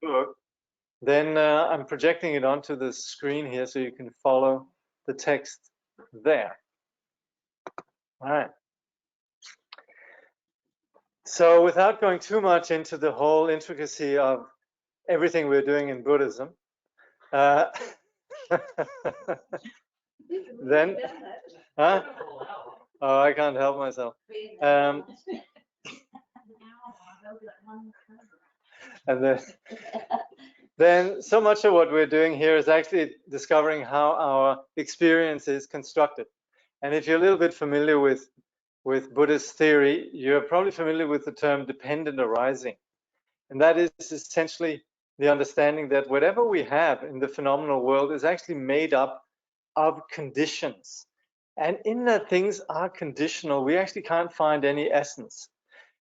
book, then I'm projecting it onto the screen here so you can follow the text there. All right. So without going too much into the whole intricacy of everything we're doing in Buddhism, then, huh? Oh, I can't help myself. And then so much of what we're doing here is actually discovering how our experience is constructed. And if you're a little bit familiar with Buddhist theory, you're probably familiar with the term dependent arising. And that is essentially the understanding that whatever we have in the phenomenal world is actually made up of conditions. And in that things are conditional, we actually can't find any essence.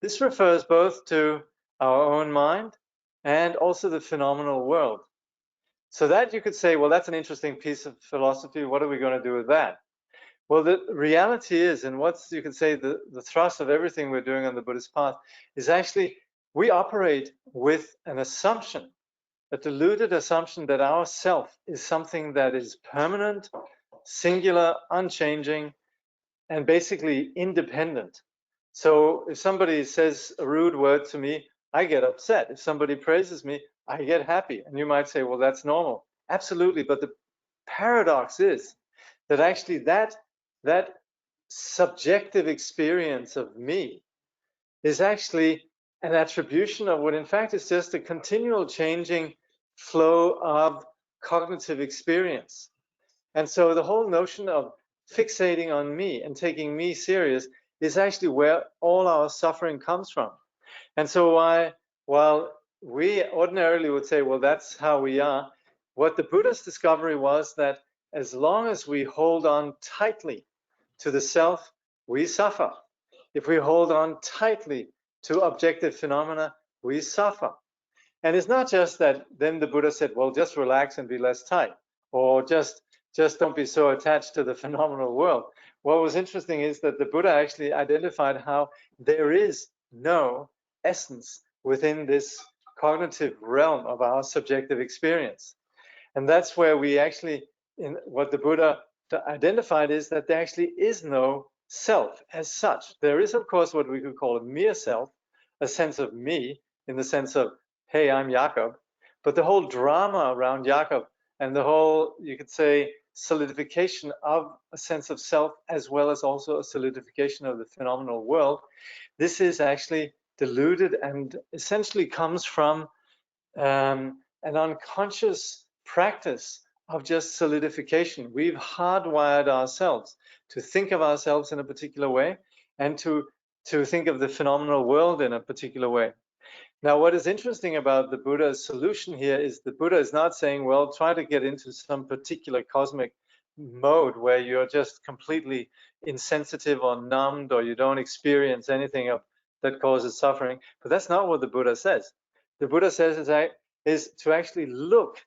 This refers both to our own mind and also the phenomenal world. So that you could say, well, that's an interesting piece of philosophy. What are we going to do with that? Well, the reality is, and what's, you could say, the thrust of everything we're doing on the Buddhist path is actually we operate with an assumption, a deluded assumption that our self is something that is permanent, singular, unchanging, and basically independent. So if somebody says a rude word to me, I get upset. If somebody praises me, I get happy. And you might say, well, that's normal. Absolutely. But the paradox is that actually that subjective experience of me is actually an attribution of what in fact is just a continual changing flow of cognitive experience. And so the whole notion of fixating on me and taking me serious is actually where all our suffering comes from. And so while we ordinarily would say, well, that's how we are, what the Buddha's discovery was that as long as we hold on tightly to the self, we suffer. If we hold on tightly to objective phenomena, we suffer. And it's not just that then the Buddha said, well, just relax and be less tight, or just don't be so attached to the phenomenal world. What was interesting is that the Buddha actually identified how there is no essence within this cognitive realm of our subjective experience. And that's where we actually, in what the Buddha identified, is that there actually is no self as such. There is, of course, what we could call a mere self, a sense of me, in the sense of, hey, I'm Jakob. But the whole drama around Jakob and the whole, you could say, solidification of a sense of self, as well as also a solidification of the phenomenal world, this is actually deluded and essentially comes from an unconscious practice of just solidification. We've hardwired ourselves to think of ourselves in a particular way and to think of the phenomenal world in a particular way. Now, what is interesting about the Buddha's solution here is the Buddha is not saying, well, try to get into some particular cosmic mode where you're just completely insensitive or numbed, or you don't experience anything that causes suffering. But that's not what the Buddha says. The Buddha says is to actually look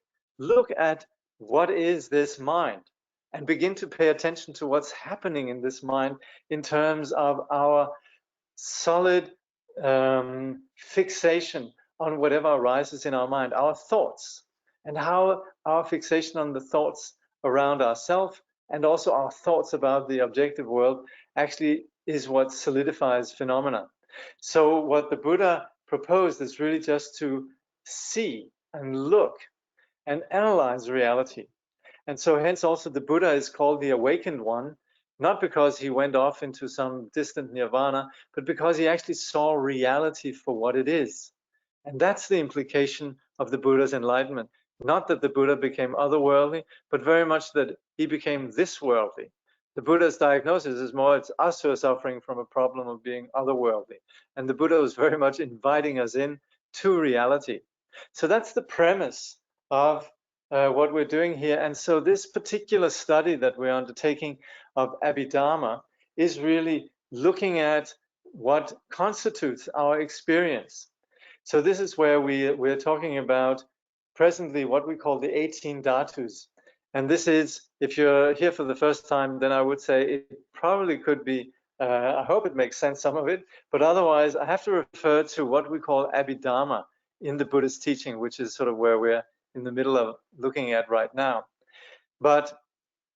at what is this mind and begin to pay attention to what's happening in this mind in terms of our solid fixation on whatever arises in our mind, our thoughts, and how our fixation on the thoughts around ourselves and also our thoughts about the objective world actually is what solidifies phenomena. So what the Buddha proposed is really just to see and look and analyze reality. And so hence also the Buddha is called the awakened one, not because he went off into some distant nirvana, but because he actually saw reality for what it is. And that's the implication of the Buddha's enlightenment. Not that the Buddha became otherworldly, but very much that he became this worldly. The Buddha's diagnosis is more, it's us who are suffering from a problem of being otherworldly. And the Buddha was very much inviting us in to reality. So that's the premise of what we're doing here. And so this particular study that we're undertaking of Abhidharma is really looking at what constitutes our experience. So this is where we're talking about presently what we call the 18 dhatus. And this is, if you're here for the first time, then I would say it probably could be, I hope it makes sense, some of it, but otherwise I have to refer to what we call Abhidharma in the Buddhist teaching, which is sort of where we're in the middle of looking at right now. But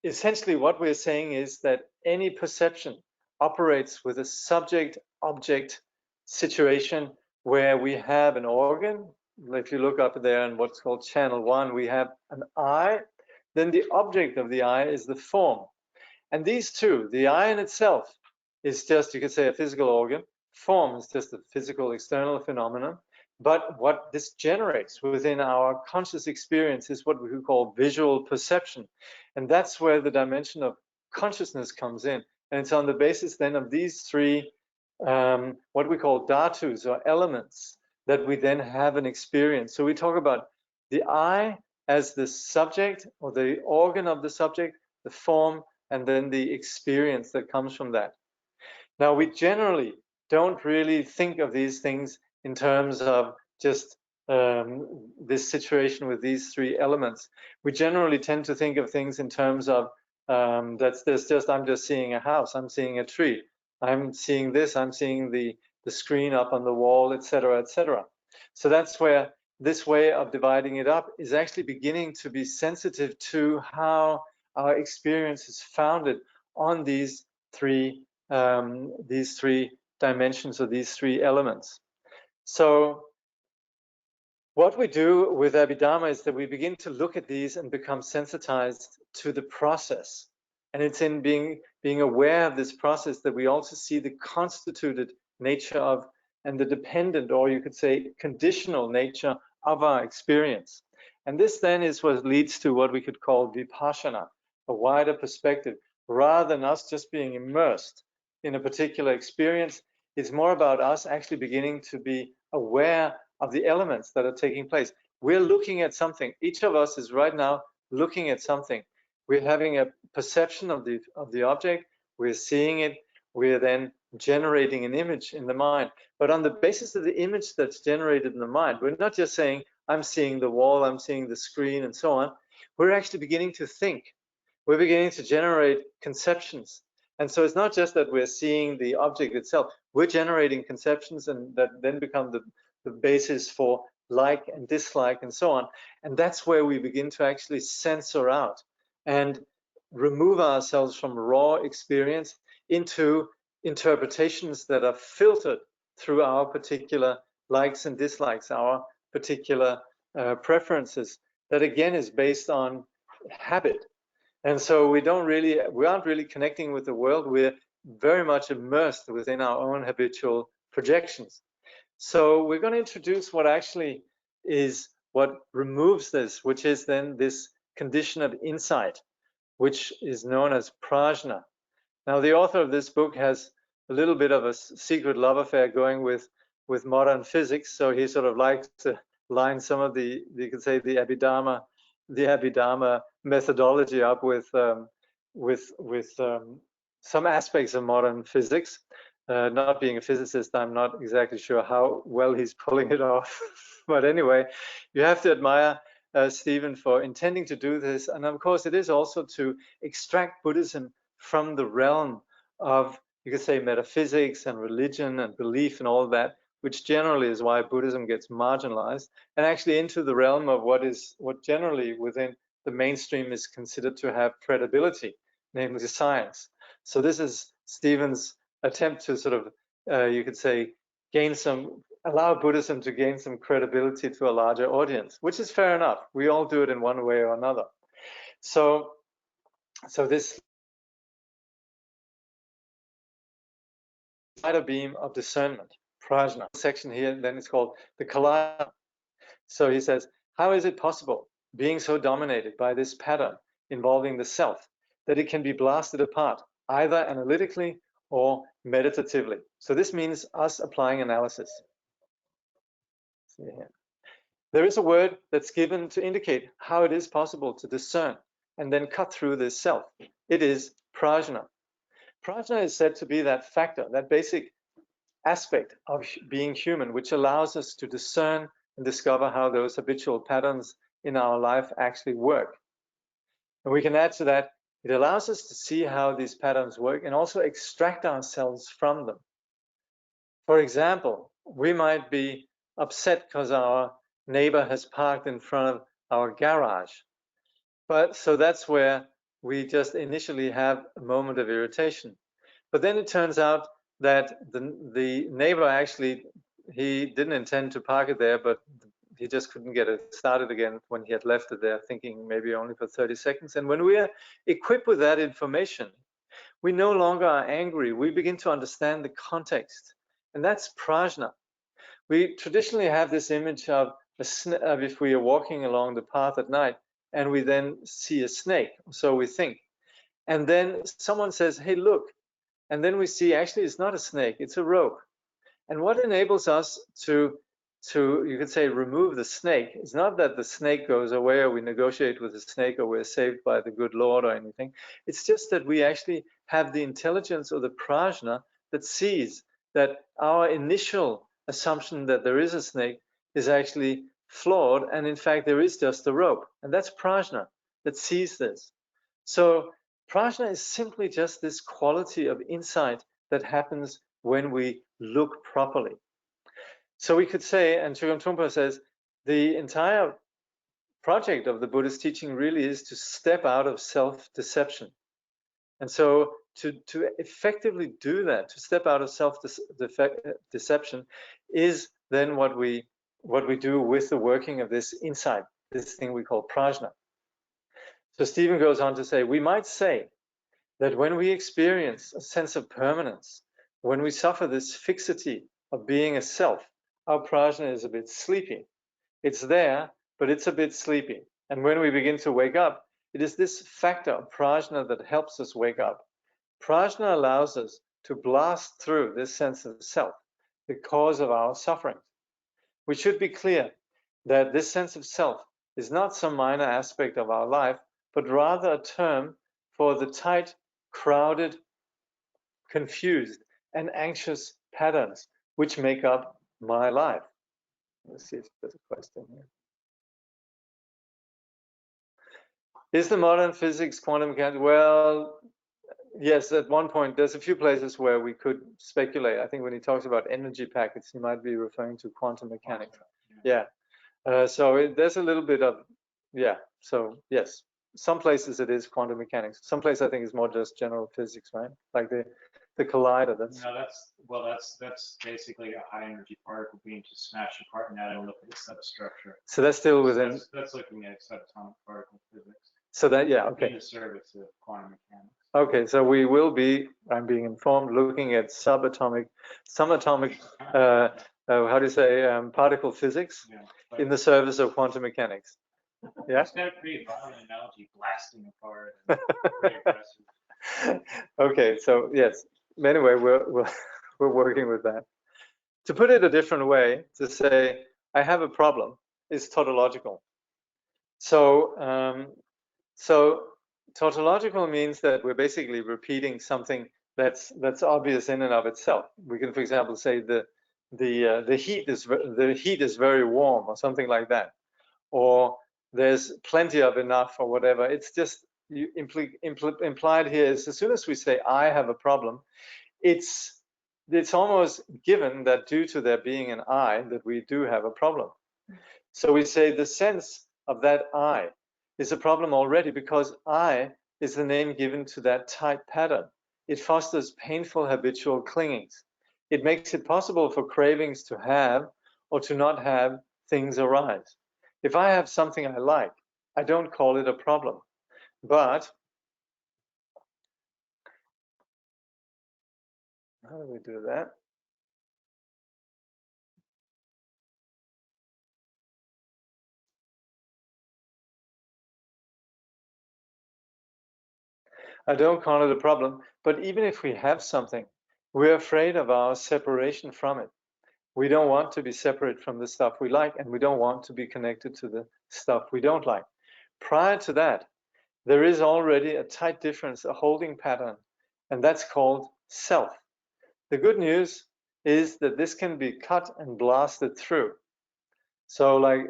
essentially what we're saying is that any perception operates with a subject-object situation where we have an organ. If you look up there in what's called channel 1, we have an eye. Then the object of the eye is the form. And these two, the eye in itself is just, you could say, a physical organ. Form is just a physical external phenomenon. But what this generates within our conscious experience is what we call visual perception. And that's where the dimension of consciousness comes in. And it's on the basis then of these three, what we call dhatus or elements, that we then have an experience. So we talk about the eye as the subject or the organ of the subject, the form, and then the experience that comes from that. Now, we generally don't really think of these things in terms of just this situation with these three elements. We generally tend to think of things in terms of I'm just seeing a house, I'm seeing a tree, I'm seeing this, I'm seeing the screen up on the wall, etc., etc. So that's where this way of dividing it up is actually beginning to be sensitive to how our experience is founded on these three dimensions or these three elements. So what we do with Abhidharma is that we begin to look at these and become sensitized to the process. And it's in being aware of this process that we also see the constituted nature of and the dependent, or you could say conditional nature of our experience. And this then is what leads to what we could call vipassana, a wider perspective. Rather than us just being immersed in a particular experience, it's more about us actually beginning to be aware of the elements that are taking place. We're looking at something. Each of us is right now looking at something. We're having a perception of the object. We're seeing it. We're then generating an image in the mind. But on the basis of the image that's generated in the mind, we're not just saying, I'm seeing the wall, I'm seeing the screen, and so on. We're actually beginning to think. We're beginning to generate conceptions. And so it's not just that we're seeing the object itself. We're generating conceptions, and that then become the basis for like and dislike and so on. And that's where we begin to actually censor out and remove ourselves from raw experience into interpretations that are filtered through our particular likes and dislikes, our particular preferences, that again is based on habit. And so we aren't really connecting with the world. We're very much immersed within our own habitual projections. So we're going to introduce what actually is what removes this, which is then this condition of insight, which is known as Prajna. Now, the author of this book has a little bit of a secret love affair going with modern physics. So he sort of likes to line some of the, you could say, the Abhidharma methodology up with some aspects of modern physics. Not being a physicist, I'm not exactly sure how well he's pulling it off. But anyway, you have to admire Steven for intending to do this. And of course, it is also to extract Buddhism from the realm of, you could say, metaphysics and religion and belief and all that, which generally is why Buddhism gets marginalized, and actually into the realm of what generally within the mainstream is considered to have credibility, namely science. So this is Steven's attempt to sort of, you could say, allow Buddhism to gain some credibility to a larger audience, which is fair enough. We all do it in one way or another. So this wider beam of discernment, Prajna, section here, then it's called the Kalaya. So he says, how is it possible, being so dominated by this pattern involving the self, that it can be blasted apart, either analytically or meditatively? So this means us applying analysis. See here. There is a word that's given to indicate how it is possible to discern and then cut through this self. It is Prajna. Prajna is said to be that factor, that basic aspect of being human, which allows us to discern and discover how those habitual patterns in our life actually work. And we can add to that, it allows us to see how these patterns work and also extract ourselves from them. For example, we might be upset because our neighbor has parked in front of our garage. But so that's where we just initially have a moment of irritation. But then it turns out that the neighbor actually, he didn't intend to park it there, but he just couldn't get it started again when he had left it there, thinking maybe only for 30 seconds. And when we are equipped with that information, we no longer are angry. We begin to understand the context. And that's prajna. We traditionally have this image of if we are walking along the path at night and we then see a snake, so we think. And then someone says, hey, look. And then we see, actually, it's not a snake, it's a rope. And what enables us to you could say, remove the snake, is not that the snake goes away or we negotiate with the snake or we're saved by the good Lord or anything. It's just that we actually have the intelligence or the prajna that sees that our initial assumption that there is a snake is actually flawed, and in fact there is just a rope. And that's prajna that sees this. So prajna is simply just this quality of insight that happens when we look properly. So we could say, and Trungpa Trungpa says, the entire project of the Buddhist teaching really is to step out of self-deception. And so to effectively do that, to step out of self-deception, is then what we do with the working of this insight, this thing we call prajna. So Stephen goes on to say, we might say that when we experience a sense of permanence, when we suffer this fixity of being a self, our prajna is a bit sleepy. It's there, but it's a bit sleepy. And when we begin to wake up, it is this factor of prajna that helps us wake up. Prajna allows us to blast through this sense of self, the cause of our suffering. We should be clear that this sense of self is not some minor aspect of our life, but rather a term for the tight, crowded, confused, and anxious patterns which make up my life. Let's see if there's a question here. Is the modern physics quantum mechanics? Well, yes, at one point, there's a few places where we could speculate. I think when he talks about energy packets, he might be referring to quantum mechanics. Yeah. So there's a little bit of, yeah. So yes, some places it is quantum mechanics. Some places I think it's more just general physics, right? Like the collider. That's basically a high energy particle being just smashed apart and now look at the substructure. So that's still within. That's looking at subatomic particle physics. So that, yeah, okay. In the service of quantum mechanics. Okay, so we will be, I'm being informed, looking at subatomic, how do you say, particle physics, yeah, in the service of quantum mechanics. Yeah. It's got a pretty violent analogy, blasting apart. And pretty aggressive. Okay, so yes. Anyway, we're working with that. To put it a different way, to say I have a problem is tautological. So tautological means that we're basically repeating something that's obvious in and of itself. We can, for example, say the heat is very warm, or something like that, or there's plenty of enough, or whatever. It's just implied here is, as soon as we say I have a problem, it's almost given that due to there being an I, that we do have a problem. So we say the sense of that I is a problem already, because I is the name given to that tight pattern. It fosters painful habitual clingings. It makes it possible for cravings to have or to not have things arise. If I have something I like, I don't call it a problem. But how do we do that? I don't call it a problem, but even if we have something, we're afraid of our separation from it. We don't want to be separate from the stuff we like, and we don't want to be connected to the stuff we don't like. Prior to that, there is already a tight difference, a holding pattern, and that's called self. The good news is that this can be cut and blasted through. So like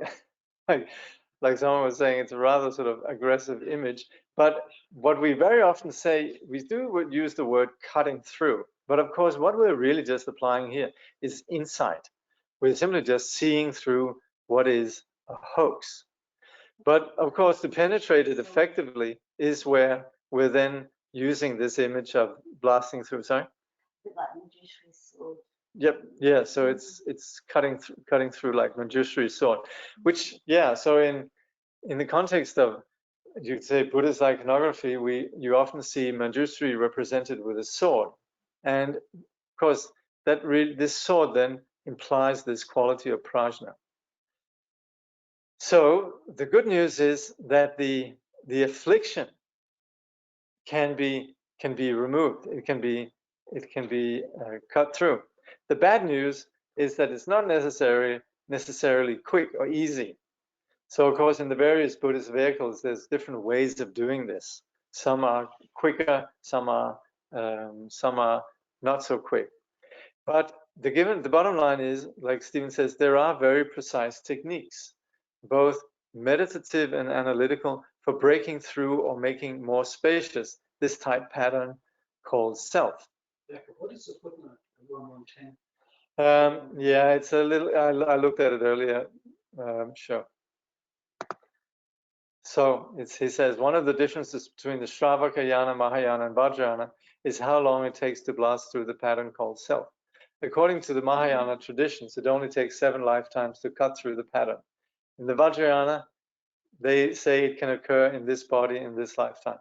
someone was saying, it's a rather sort of aggressive image, but what we very often say, we do use the word cutting through, but of course what we're really just applying here is insight. We're simply just seeing through what is a hoax. But of course, to penetrate it effectively is where we're then using this image of blasting through. Sorry. Yep. Yeah. So it's cutting through like Manjushri's sword, which So in the context of, you could say, Buddhist iconography, you often see Manjushri represented with a sword, and of course this sword then implies this quality of prajna. So the good news is that the affliction can be removed. It can be cut through. The bad news is that it's not necessarily quick or easy. So of course, in the various Buddhist vehicles, there's different ways of doing this. Some are quicker, some are not so quick. But the bottom line is, like Steven says, there are very precise techniques, both meditative and analytical, for breaking through or making more spacious this type pattern called self. What is the footnote 110? Yeah, it's a little. I looked at it earlier. Sure. So he says one of the differences between the Shravaka Yana, Mahayana, and Vajrayana is how long it takes to blast through the pattern called self. According to the Mahayana traditions, it only takes 7 lifetimes to cut through the pattern. In the Vajrayana, they say it can occur in this body in this lifetime.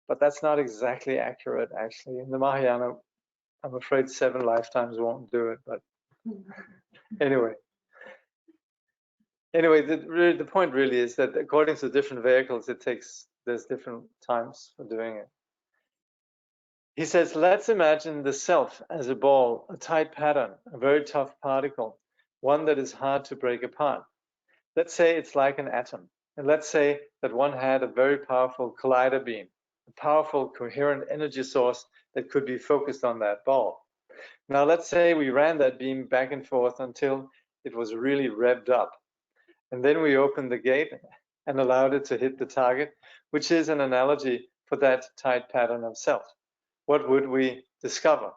But that's not exactly accurate, actually. In the Mahayana, I'm afraid 7 lifetimes won't do it. But anyway, the point really is that according to different vehicles, there's different times for doing it. He says, let's imagine the self as a ball, a tight pattern, a very tough particle, one that is hard to break apart. Let's say it's like an atom. And let's say that one had a very powerful collider beam, a powerful coherent energy source that could be focused on that ball. Now let's say we ran that beam back and forth until it was really revved up. And then we opened the gate and allowed it to hit the target, which is an analogy for that tight pattern of self. What would we discover?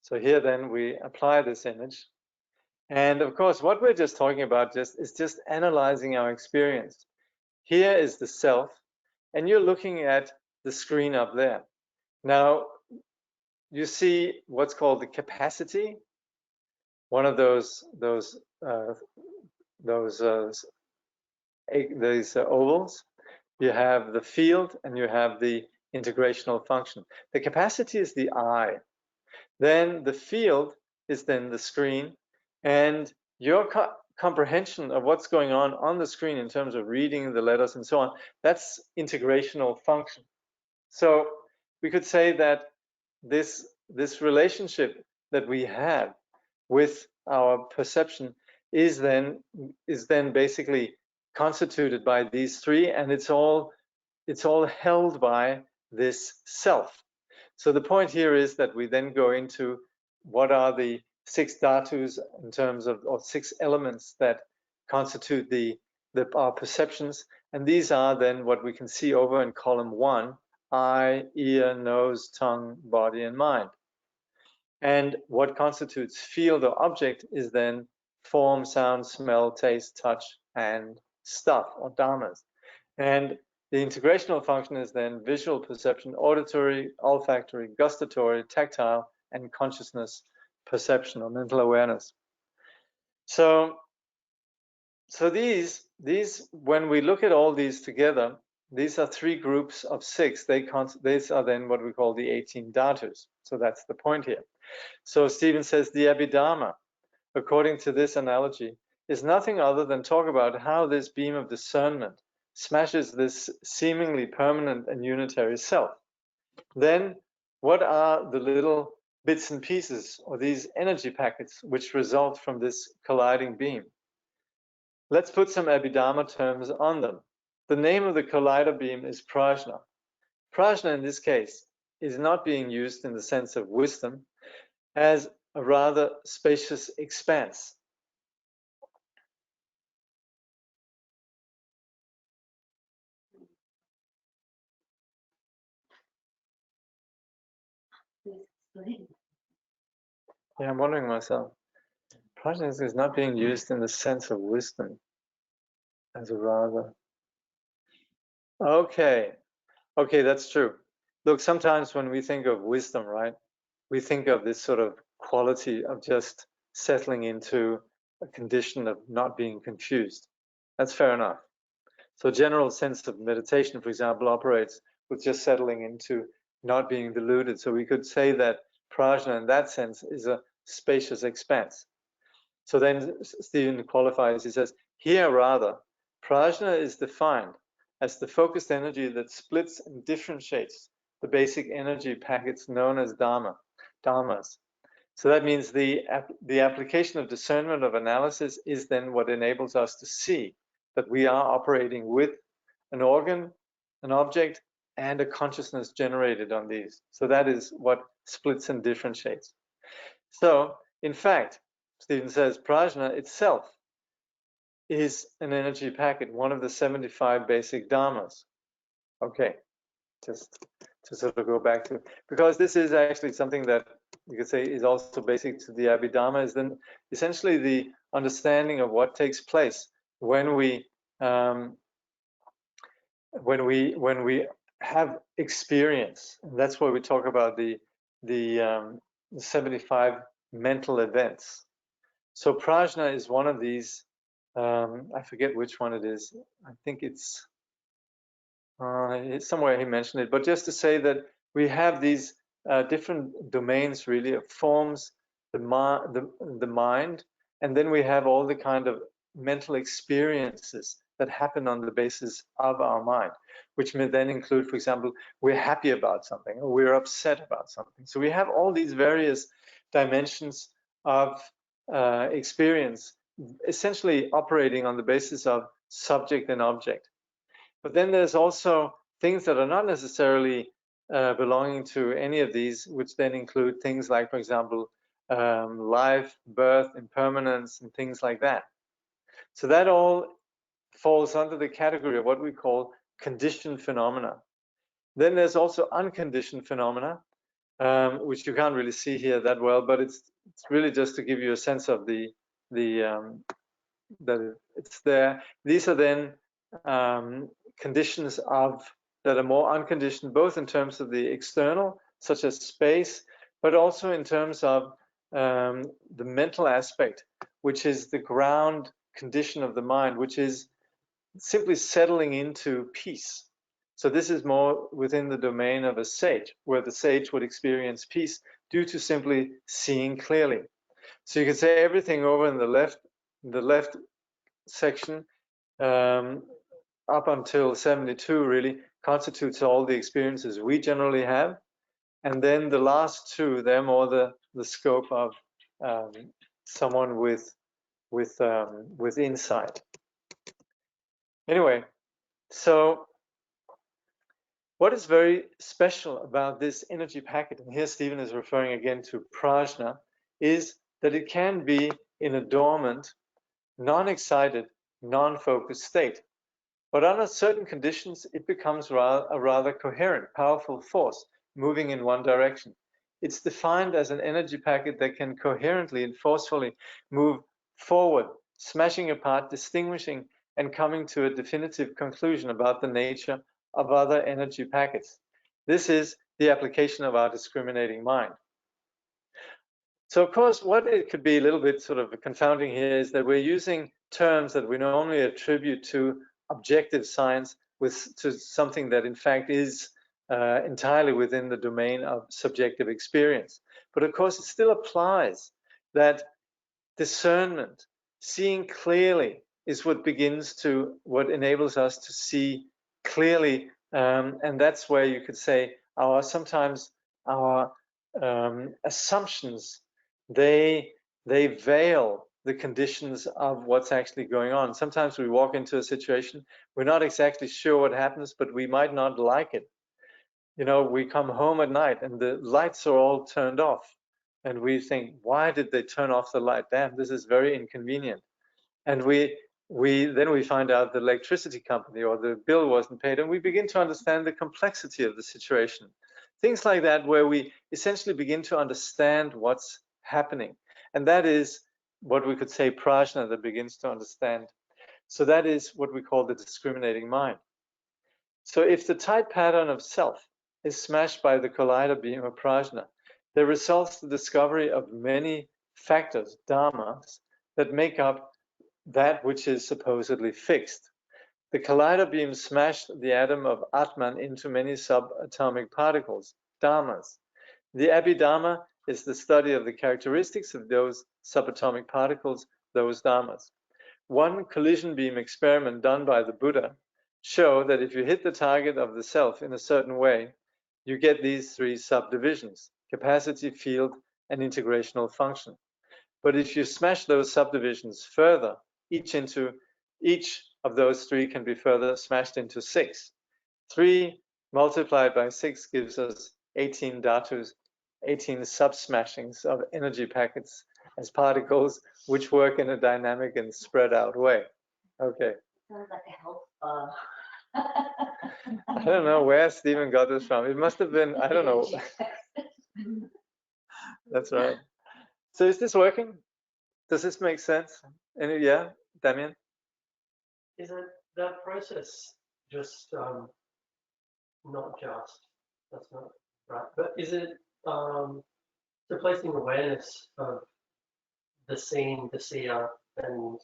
So here then we apply this image. And of course, what we're just talking about is just analyzing our experience. Here is the self, and you're looking at the screen up there. Now, you see what's called the capacity, one of those these ovals. You have the field and you have the integrational function. The capacity is the eye. Then the field is then the screen, and your comprehension of what's going on the screen in terms of reading the letters and so on, that's integrational function. So we could say that this relationship that we have with our perception is then basically constituted by these three, and it's all held by this self. So the point here is that we then go into what are the 6 dhatus in terms of, or 6 elements that constitute our perceptions, and these are then what we can see over in column 1: eye, ear, nose, tongue, body, and mind. And what constitutes field or object is then form, sound, smell, taste, touch, and stuff, or dharmas. And the integrational function is then visual perception, auditory, olfactory, gustatory, tactile, and consciousness perception, or mental awareness. So these, when we look at all these together, these are 3 groups of 6. These are then what we call the 18 dhatus. So that's the point here. So Steven says the Abhidharma, according to this analogy, is nothing other than talk about how this beam of discernment smashes this seemingly permanent and unitary self. Then what are the little bits and pieces, or these energy packets, which result from this colliding beam? Let's put some Abhidharma terms on them. The name of the collider beam is Prajna. Prajna in this case is not being used in the sense of wisdom, as a rather spacious expanse. Yeah, I'm wondering myself. Prajna is not being used in the sense of wisdom, as a rather. Okay, that's true. Look, sometimes when we think of wisdom, right, we think of this sort of quality of just settling into a condition of not being confused. That's fair enough. So general sense of meditation, for example, operates with just settling into not being deluded. So we could say that prajna in that sense is a spacious expanse. So then Steven qualifies, he says, here rather, prajna is defined as the focused energy that splits and differentiates the basic energy packets known as dharmas. So that means the application of discernment of analysis is then what enables us to see that we are operating with an organ, an object, and a consciousness generated on these. So that is what splits and differentiates. So, in fact, Steven says, prajna itself is an energy packet, one of the 75 basic dharmas. Okay, just to sort of go back to, because this is actually something that you could say is also basic to the Abhidharma, is then essentially the understanding of what takes place when we have experience. And that's where we talk about the 75 mental events. So prajna is one of these. I forget which one it is. I think it's somewhere he mentioned it. But just to say that we have these different domains, really, of forms, the mind, and then we have all the kind of mental experiences that happen on the basis of our mind, which may then include, for example, we're happy about something or we're upset about something. So we have all these various dimensions of experience, essentially operating on the basis of subject and object. But then there's also things that are not necessarily belonging to any of these, which then include things like, for example, life, birth, impermanence, and things like that. So that all falls under the category of what we call conditioned phenomena. Then there's also unconditioned phenomena, which you can't really see here that well, but it's really just to give you a sense of that it's there. These are then conditions that are more unconditioned, both in terms of the external, such as space, but also in terms of the mental aspect, which is the ground condition of the mind, which is simply settling into peace. So this is more within the domain of a sage, where the sage would experience peace due to simply seeing clearly. So you can say everything over in the left section up until 72 really constitutes all the experiences we generally have, and then the last two, they're more the scope of someone with insight. Anyway, so what is very special about this energy packet, and here Steven is referring again to prajna, is that it can be in a dormant, non-excited, non-focused state. But under certain conditions, it becomes a rather coherent, powerful force moving in one direction. It's defined as an energy packet that can coherently and forcefully move forward, smashing apart, distinguishing, and coming to a definitive conclusion about the nature of other energy packets. This is the application of our discriminating mind. So, of course, what it could be a little bit sort of confounding here is that we're using terms that we normally attribute to objective science to something that in fact is entirely within the domain of subjective experience. But of course, it still applies that discernment, seeing clearly, is what enables us to see clearly, and that's where you could say sometimes our assumptions, they veil the conditions of what's actually going on. Sometimes we walk into a situation, we're not exactly sure what happens, but we might not like it. You know, we come home at night and the lights are all turned off, and we think, why did they turn off the light? Damn, this is very inconvenient. And then we find out the electricity company or the bill wasn't paid, and we begin to understand the complexity of the situation. Things like that, where we essentially begin to understand what's happening. And that is what we could say prajna, that begins to understand. So that is what we call the discriminating mind. So if the tight pattern of self is smashed by the collider beam of prajna, there results the discovery of many factors, dharmas, that make up that which is supposedly fixed. The collider beam smashed the atom of Atman into many subatomic particles, dharmas. The Abhidharma is the study of the characteristics of those subatomic particles, those dharmas. One collision beam experiment done by the Buddha showed that if you hit the target of the self in a certain way, you get these three subdivisions: capacity, field, and integrational function. But if you smash those subdivisions further, each of those three can be further smashed into 6. 3 multiplied by 6 gives us 18 dhatus, 18 sub-smashings of energy packets as particles, which work in a dynamic and spread out way. Okay. Sounds like a health bar. I don't know where Steven got this from. It must have been, I don't know. That's right. So is this working? Does this make sense? Yeah, Damien? Is it that process just not just, that's not right, but is it replacing awareness of the scene, the seer, and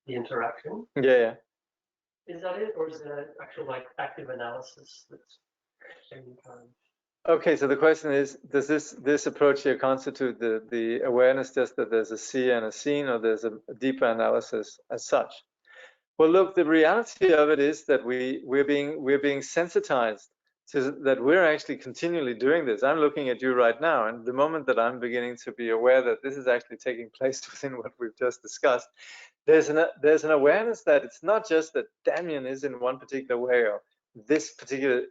the interaction? Yeah. Is that it, or is there actual like active analysis that's taking time? Okay, so the question is, does this approach here constitute the awareness just that there's a seer and a scene, or there's a deeper analysis as such? Well, look, the reality of it is that we're being sensitized to that. We're actually continually doing this. I'm looking at you right now, and the moment that I'm beginning to be aware that this is actually taking place within what we've just discussed, there's an awareness that it's not just that Damien is in one particular way, or this particular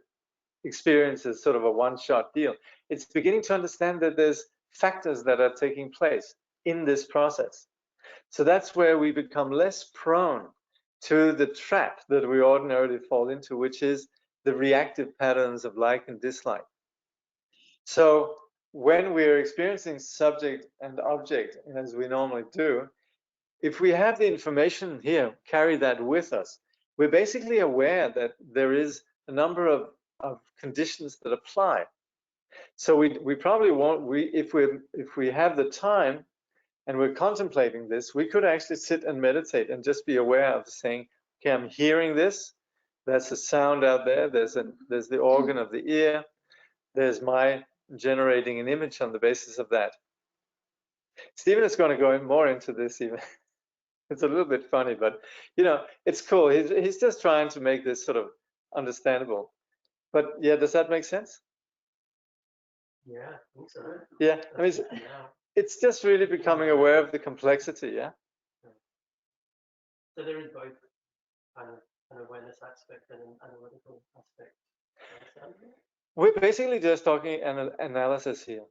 experience is sort of a one-shot deal. It's beginning to understand that there's factors that are taking place in this process. So that's where we become less prone to the trap that we ordinarily fall into, which is the reactive patterns of like and dislike. So when we're experiencing subject and object, as we normally do, if we have the information here, carry that with us, we're basically aware that there is a number of conditions that apply. So we probably won't, if we have the time and we're contemplating this, we could actually sit and meditate and just be aware of saying, okay, I'm hearing this. That's a sound out there. There's the organ of the ear. There's my generating an image on the basis of that. Steven is going to go more into this even. It's a little bit funny, but it's cool. He's just trying to make this sort of understandable. But yeah, does that make sense? Yeah, I think so. Yeah, I mean, it's just really becoming aware of the complexity, yeah? So there is both kind of an awareness aspect and an analytical aspect. We're basically just talking an analysis here.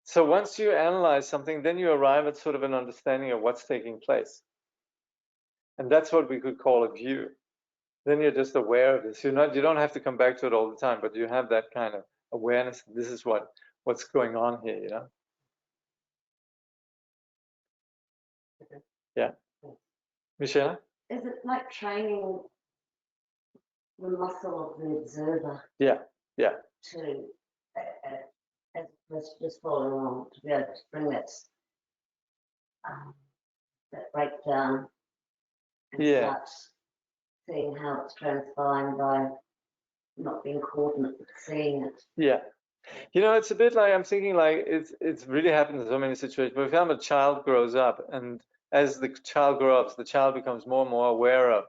So once you analyze something, then you arrive at sort of an understanding of what's taking place. And that's what we could call a view. Then you're just aware of this. You don't have to come back to it all the time, but you have that kind of awareness. This is what's going on here, Okay. Yeah. Michelle? Is it like training the muscle of the observer? Yeah. To, as opposed to just following along, to be able to bring that breakdown and start seeing how it's transpiring by not being coordinate with seeing it. Yeah. It's a bit like, I'm thinking like it's really happened in so many situations. But if a child grows up, and as the child grows up, the child becomes more and more aware of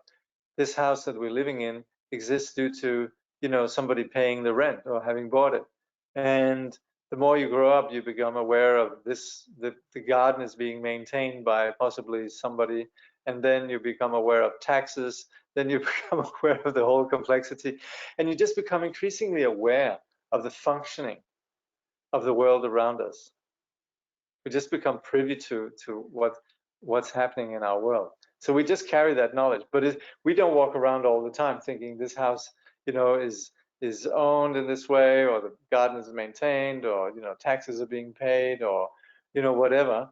this house that we're living in exists due to, somebody paying the rent or having bought it. And the more you grow up, you become aware of this, the garden is being maintained by possibly somebody. And then you become aware of taxes. Then you become aware of the whole complexity. And you just become increasingly aware of the functioning of the world around us. We just become privy to what's happening in our world. So we just carry that knowledge, but we don't walk around all the time thinking this house, is owned in this way, or the garden is maintained, or taxes are being paid, or whatever.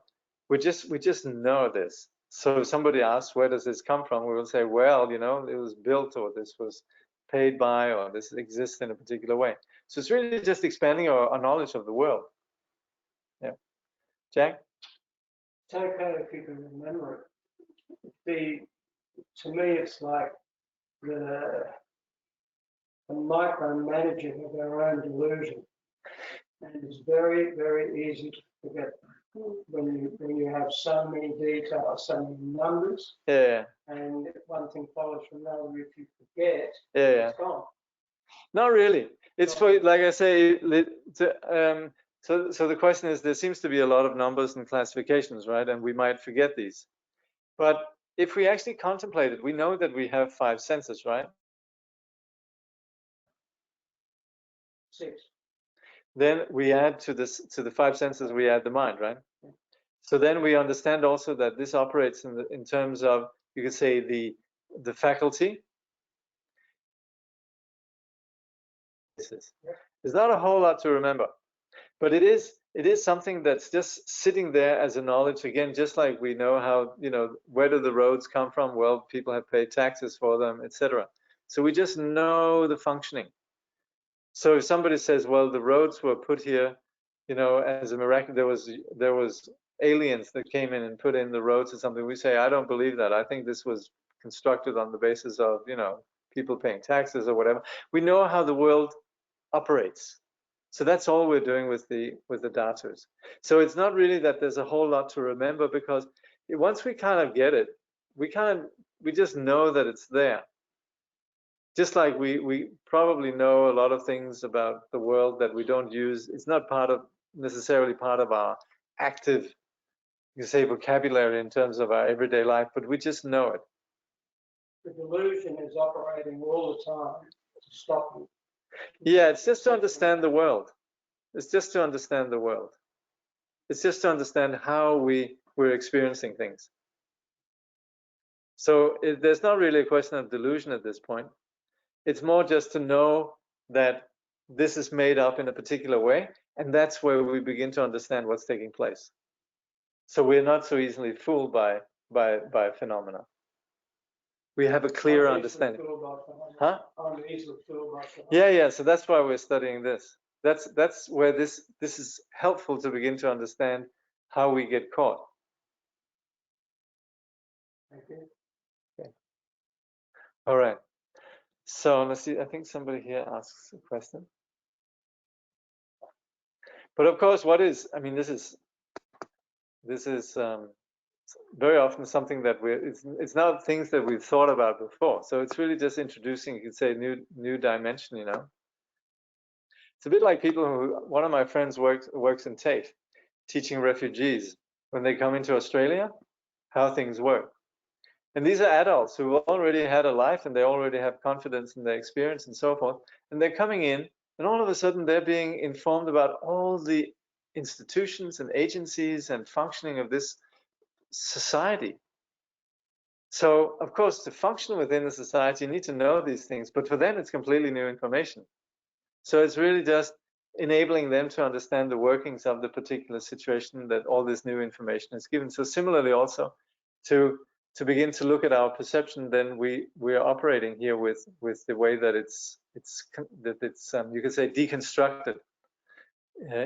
We just know this. So if somebody asks, where does this come from? We will say, well, you know, it was built, or this was paid by, or this exists in a particular way. So it's really just expanding our knowledge of the world. Yeah. Jack? It's okay if you can remember it. To me, it's like the micromanaging of our own delusion. And it's very, very easy to forget when you have so many details, so many numbers. Yeah. And one thing follows from another. If you forget, Yeah. it's gone. Not really. It's for, like I say, so the question is, there seems to be a lot of numbers and classifications, right? And we might forget these. But if we actually contemplate it, we know that we have 5 senses, right? 6. Then we add to the 5 senses, we add the mind, right? So then we understand also that this operates in terms of, you could say, the faculty. There's not a whole lot to remember, but it is something that's just sitting there as a knowledge. Again, just like we know how, you know, where do the roads come from? Well, people have paid taxes for them, etc. So we just know the functioning. So if somebody says, well, the roads were put here, you know, as a miracle, there was aliens that came in and put in the roads or something, we say, I don't believe that. I think this was constructed on the basis of, you know, people paying taxes or whatever. We know how the world operates. So that's all we're doing with the dhatus. So it's not really that there's a whole lot to remember, because once we kind of get it, we just know that it's there. Just like we probably know a lot of things about the world that we don't use. It's not necessarily part of our active, you say, vocabulary in terms of our everyday life, but we just know it. The delusion is operating all the time to stop you. Yeah, it's just to understand the world. It's just to understand the world. It's just to understand how we're experiencing things. So there's not really a question of delusion at this point. It's more just to know that this is made up in a particular way, and that's where we begin to understand what's taking place. So we're not so easily fooled by phenomena. We have a clear understanding. Huh? Yeah. So that's why we're studying this. That's where this is helpful to begin to understand how we get caught. Okay. All right. So let's see. I think somebody here asks a question. But of course, this is very often something that it's not things that we've thought about before. So it's really just introducing, you could say, new dimension, you know. It's a bit like one of my friends works in TAFE, teaching refugees when they come into Australia, how things work. And these are adults who already had a life, and they already have confidence in their experience and so forth. And they're coming in, and all of a sudden they're being informed about all the institutions and agencies and functioning of this society. So, of course, to function within the society, you need to know these things. But for them, it's completely new information. So it's really just enabling them to understand the workings of the particular situation that all this new information is given. So similarly, also to begin to look at our perception, then we are operating here with the way that it's you could say deconstructed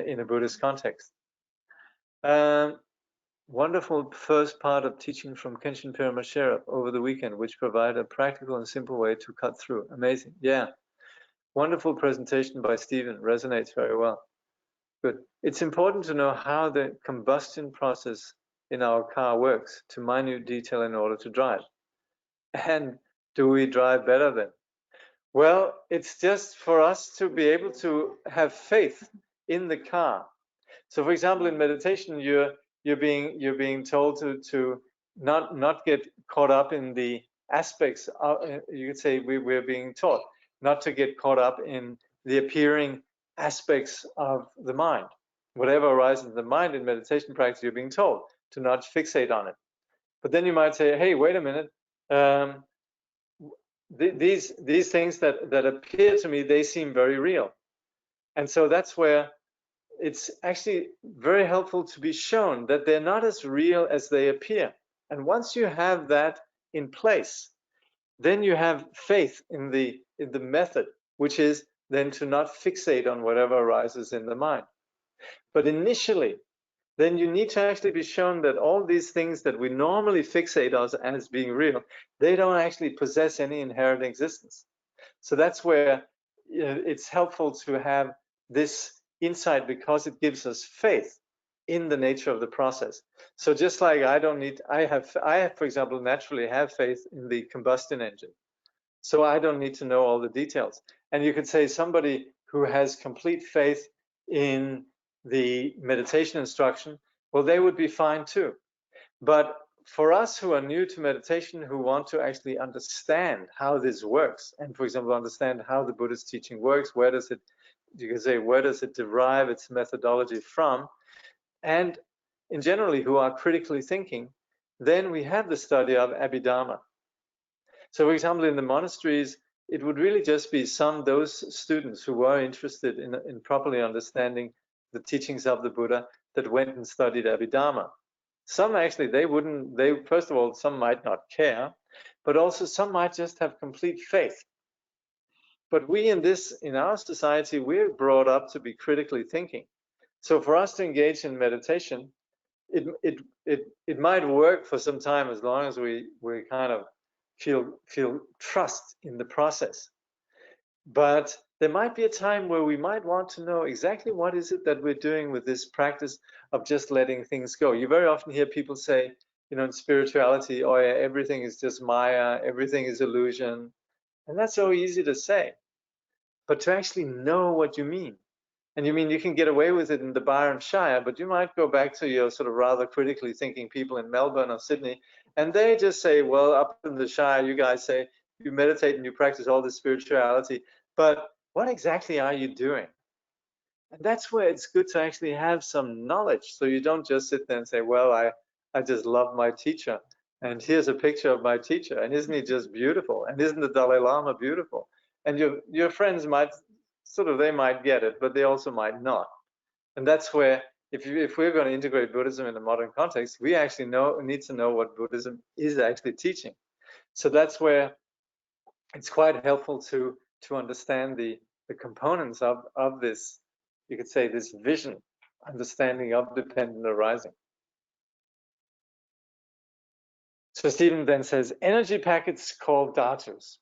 in a Buddhist context. Wonderful first part of teaching from Kenshin Perma Sherpa over the weekend, which provide a practical and simple way to cut through. Amazing. Yeah. Wonderful presentation by Steven. Resonates very well. Good. It's important to know how the combustion process in our car works to minute detail in order to drive. And do we drive better then? Well, it's just for us to be able to have faith in the car. So, for example, in meditation, you're being told to not get caught up in the aspects of, you could say we're being taught not to get caught up in the appearing aspects of the mind. Whatever arises in the mind in meditation practice, you're being told to not fixate on it. But then you might say, hey, wait a minute, these things that appear to me, they seem very real. And so that's where it's actually very helpful to be shown that they're not as real as they appear. And once you have that in place, then you have faith in the method, which is then to not fixate on whatever arises in the mind. But initially, then you need to actually be shown that all these things that we normally fixate as being real, they don't actually possess any inherent existence. So that's where it's helpful to have this insight, because it gives us faith in the nature of the process. So just like I have, for example, naturally have faith in the combustion engine. So I don't need to know all the details. And you could say somebody who has complete faith in the meditation instruction, well, they would be fine too. But for us who are new to meditation, who want to actually understand how this works, and for example, understand how the Buddhist teaching works, where does it derive its methodology from, and in generally who are critically thinking, then we have the study of Abhidharma. So for example, in the monasteries, it would really just be those students who were interested in properly understanding the teachings of the Buddha that went and studied Abhidharma. Some actually, first of all, some might not care, but also some might just have complete faith. But we in our society, we're brought up to be critically thinking. So for us to engage in meditation, it might work for some time as long as we kind of feel trust in the process. But there might be a time where we might want to know exactly what is it that we're doing with this practice of just letting things go. You very often hear people say, in spirituality, oh yeah, everything is just Maya, everything is illusion. And that's so easy to say. But to actually know what you mean, and you mean you can get away with it in the Byron Shire, but you might go back to your sort of rather critically thinking people in Melbourne or Sydney, and they just say, well, up in the Shire, you guys say you meditate and you practice all this spirituality, but what exactly are you doing? And that's where it's good to actually have some knowledge, so you don't just sit there and say, well, I just love my teacher, and here's a picture of my teacher, and isn't he just beautiful? And isn't the Dalai Lama beautiful? And your friends might they might get it, but they also might not. And that's where, if we're going to integrate Buddhism in a modern context, we actually need to know what Buddhism is actually teaching. So that's where it's quite helpful to understand the components of this, you could say, this vision, understanding of dependent arising. So Stephen then says, energy packets called dhatus.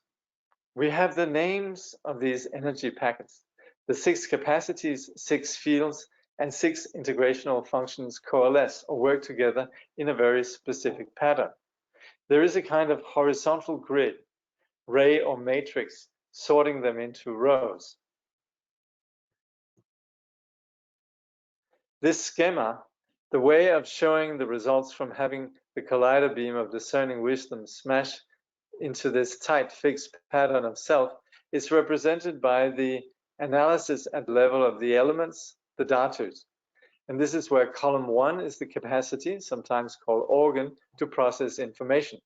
We have the names of these energy packets. The 6 capacities, 6 fields, and 6 integrational functions coalesce or work together in a very specific pattern. There is a kind of horizontal grid, ray or matrix, sorting them into rows. This schema, the way of showing the results from having the collider beam of discerning wisdom smash into this tight fixed pattern of self, is represented by the analysis at the level of the elements, the dhatus. And this is where column 1 is the capacity, sometimes called organ, to process information.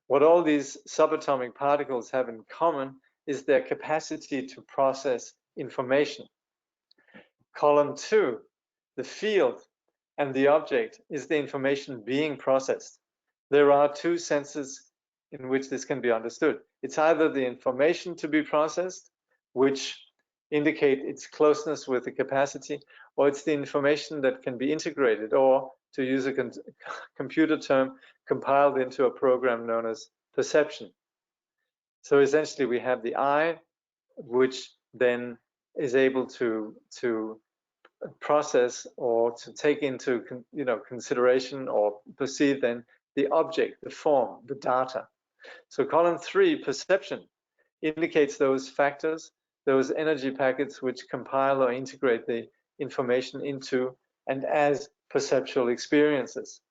What all these subatomic particles have in common is their capacity to process information. Column 2, the field and the object, is the information being processed. There are 2 senses in which this can be understood. It's either the information to be processed, which indicate its closeness with the capacity, or it's the information that can be integrated, or, to use a computer term, compiled into a program known as perception. So essentially we have the I, which then is able to process or to take into consideration or perceive then the object, the form, the data. So column 3, perception, indicates those factors, those energy packets which compile or integrate the information into and as perceptual experiences.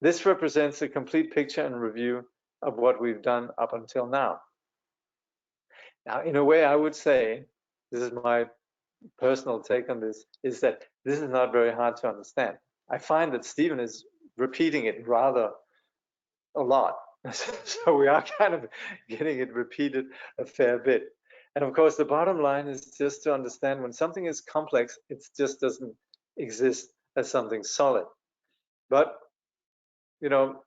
This represents a complete picture and review of what we've done up until now. Now, in a way, I would say, this is my personal take on this, is that this is not very hard to understand. I find that Stephen is repeating it rather a lot. So we are kind of getting it repeated a fair bit. And of course, the bottom line is just to understand when something is complex, it just doesn't exist as something solid. But, you know,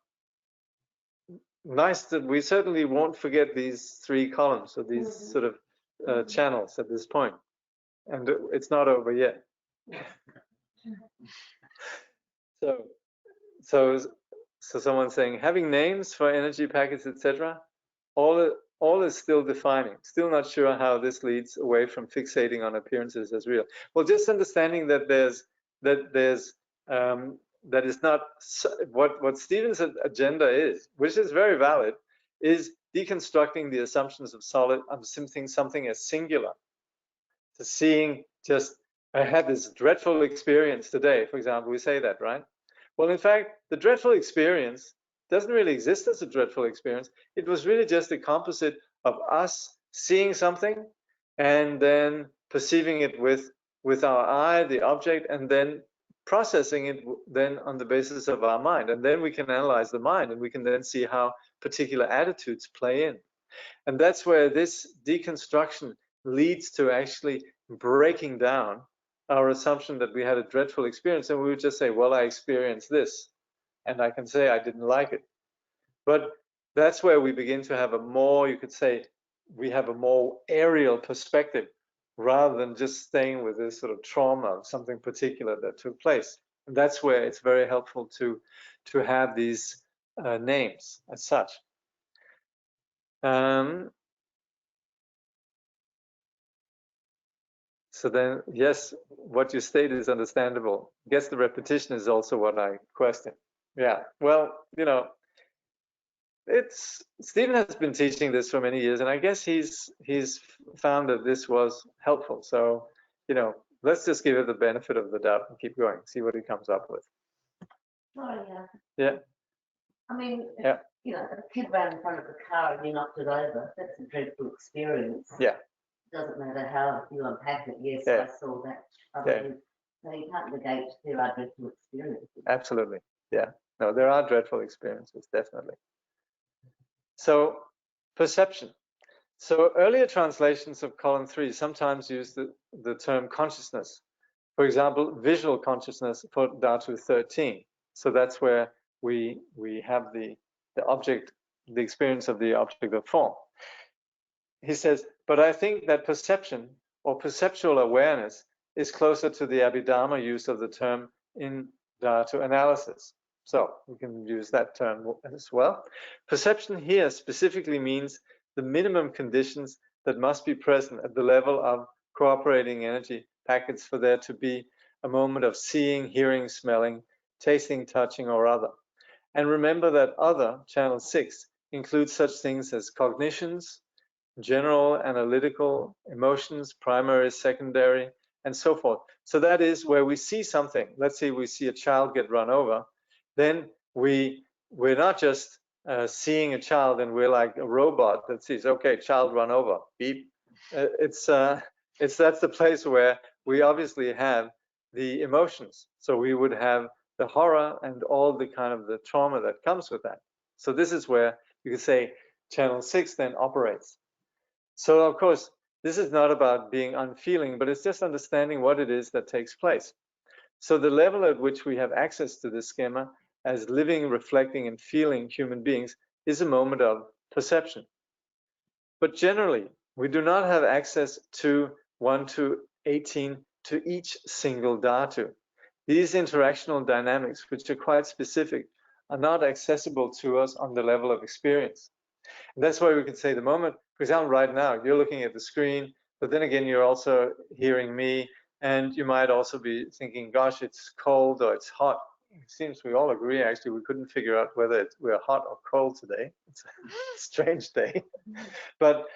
nice that we certainly won't forget these three columns or these sort of channels at this point. And it's not over yet. So someone's saying having names for energy packets, etc. All is still defining. Still not sure how this leads away from fixating on appearances as real. Well, just understanding that that is not what Steven's agenda is, which is very valid, is deconstructing the assumptions of solid, something as singular, to seeing just, I had this dreadful experience today, for example, we say that, right? Well, in fact, the dreadful experience doesn't really exist as a dreadful experience. It was really just a composite of us seeing something and then perceiving it with our eye, the object, and then processing it then on the basis of our mind. And then we can analyze the mind, and we can then see how particular attitudes play in. And that's where this deconstruction leads to actually breaking down our assumption that we had a dreadful experience, and we would just say, well, I experienced this, and I can say I didn't like it. But that's where we begin to have a more, you could say, we have a more aerial perspective rather than just staying with this sort of trauma of something particular that took place. And that's where it's very helpful to have these names as such. So then, yes, what you state is understandable. I guess the repetition is also what I question. Yeah, well, you know, Steven has been teaching this for many years, and I guess he's found that this was helpful. So, you know, let's just give it the benefit of the doubt and keep going, see what he comes up with. Oh, yeah. Yeah. I mean, yeah. You know, a kid ran in front of a car and you knocked it over. That's a dreadful experience. Yeah. Doesn't matter how you unpack it. Yes, yeah. I saw that. Yeah. So you can't negate there are dreadful experiences. Absolutely. Yeah. No, there are dreadful experiences, definitely. So, perception. So earlier translations of column 3 sometimes use the term consciousness. For example, visual consciousness for Dhatu 13. So that's where we have the object, the experience of the object of form. He says, but I think that perception or perceptual awareness is closer to the Abhidharma use of the term in Dhatu analysis. So we can use that term as well. Perception here specifically means the minimum conditions that must be present at the level of cooperating energy packets for there to be a moment of seeing, hearing, smelling, tasting, touching, or other. And remember that other, channel 6, includes such things as cognitions, general, analytical, emotions, primary, secondary, and so forth. So that is where we see something. Let's say we see a child get run over, then we're not just seeing a child and we're like a robot that sees, okay, child run over, beep. That's the place where we obviously have the emotions. So we would have the horror and all the kind of the trauma that comes with that. So this is where you could say channel 6 then operates. So of course, this is not about being unfeeling, but it's just understanding what it is that takes place. So the level at which we have access to this schema as living, reflecting, and feeling human beings is a moment of perception. But generally, we do not have access to 1 to 18 to each single dhatu. These interactional dynamics, which are quite specific, are not accessible to us on the level of experience. And that's why we can say the moment, for example, right now, you're looking at the screen, but then again, you're also hearing me, and you might also be thinking, gosh, it's cold or it's hot. It seems we all agree, actually, we couldn't figure out whether we're hot or cold today. It's a strange day. But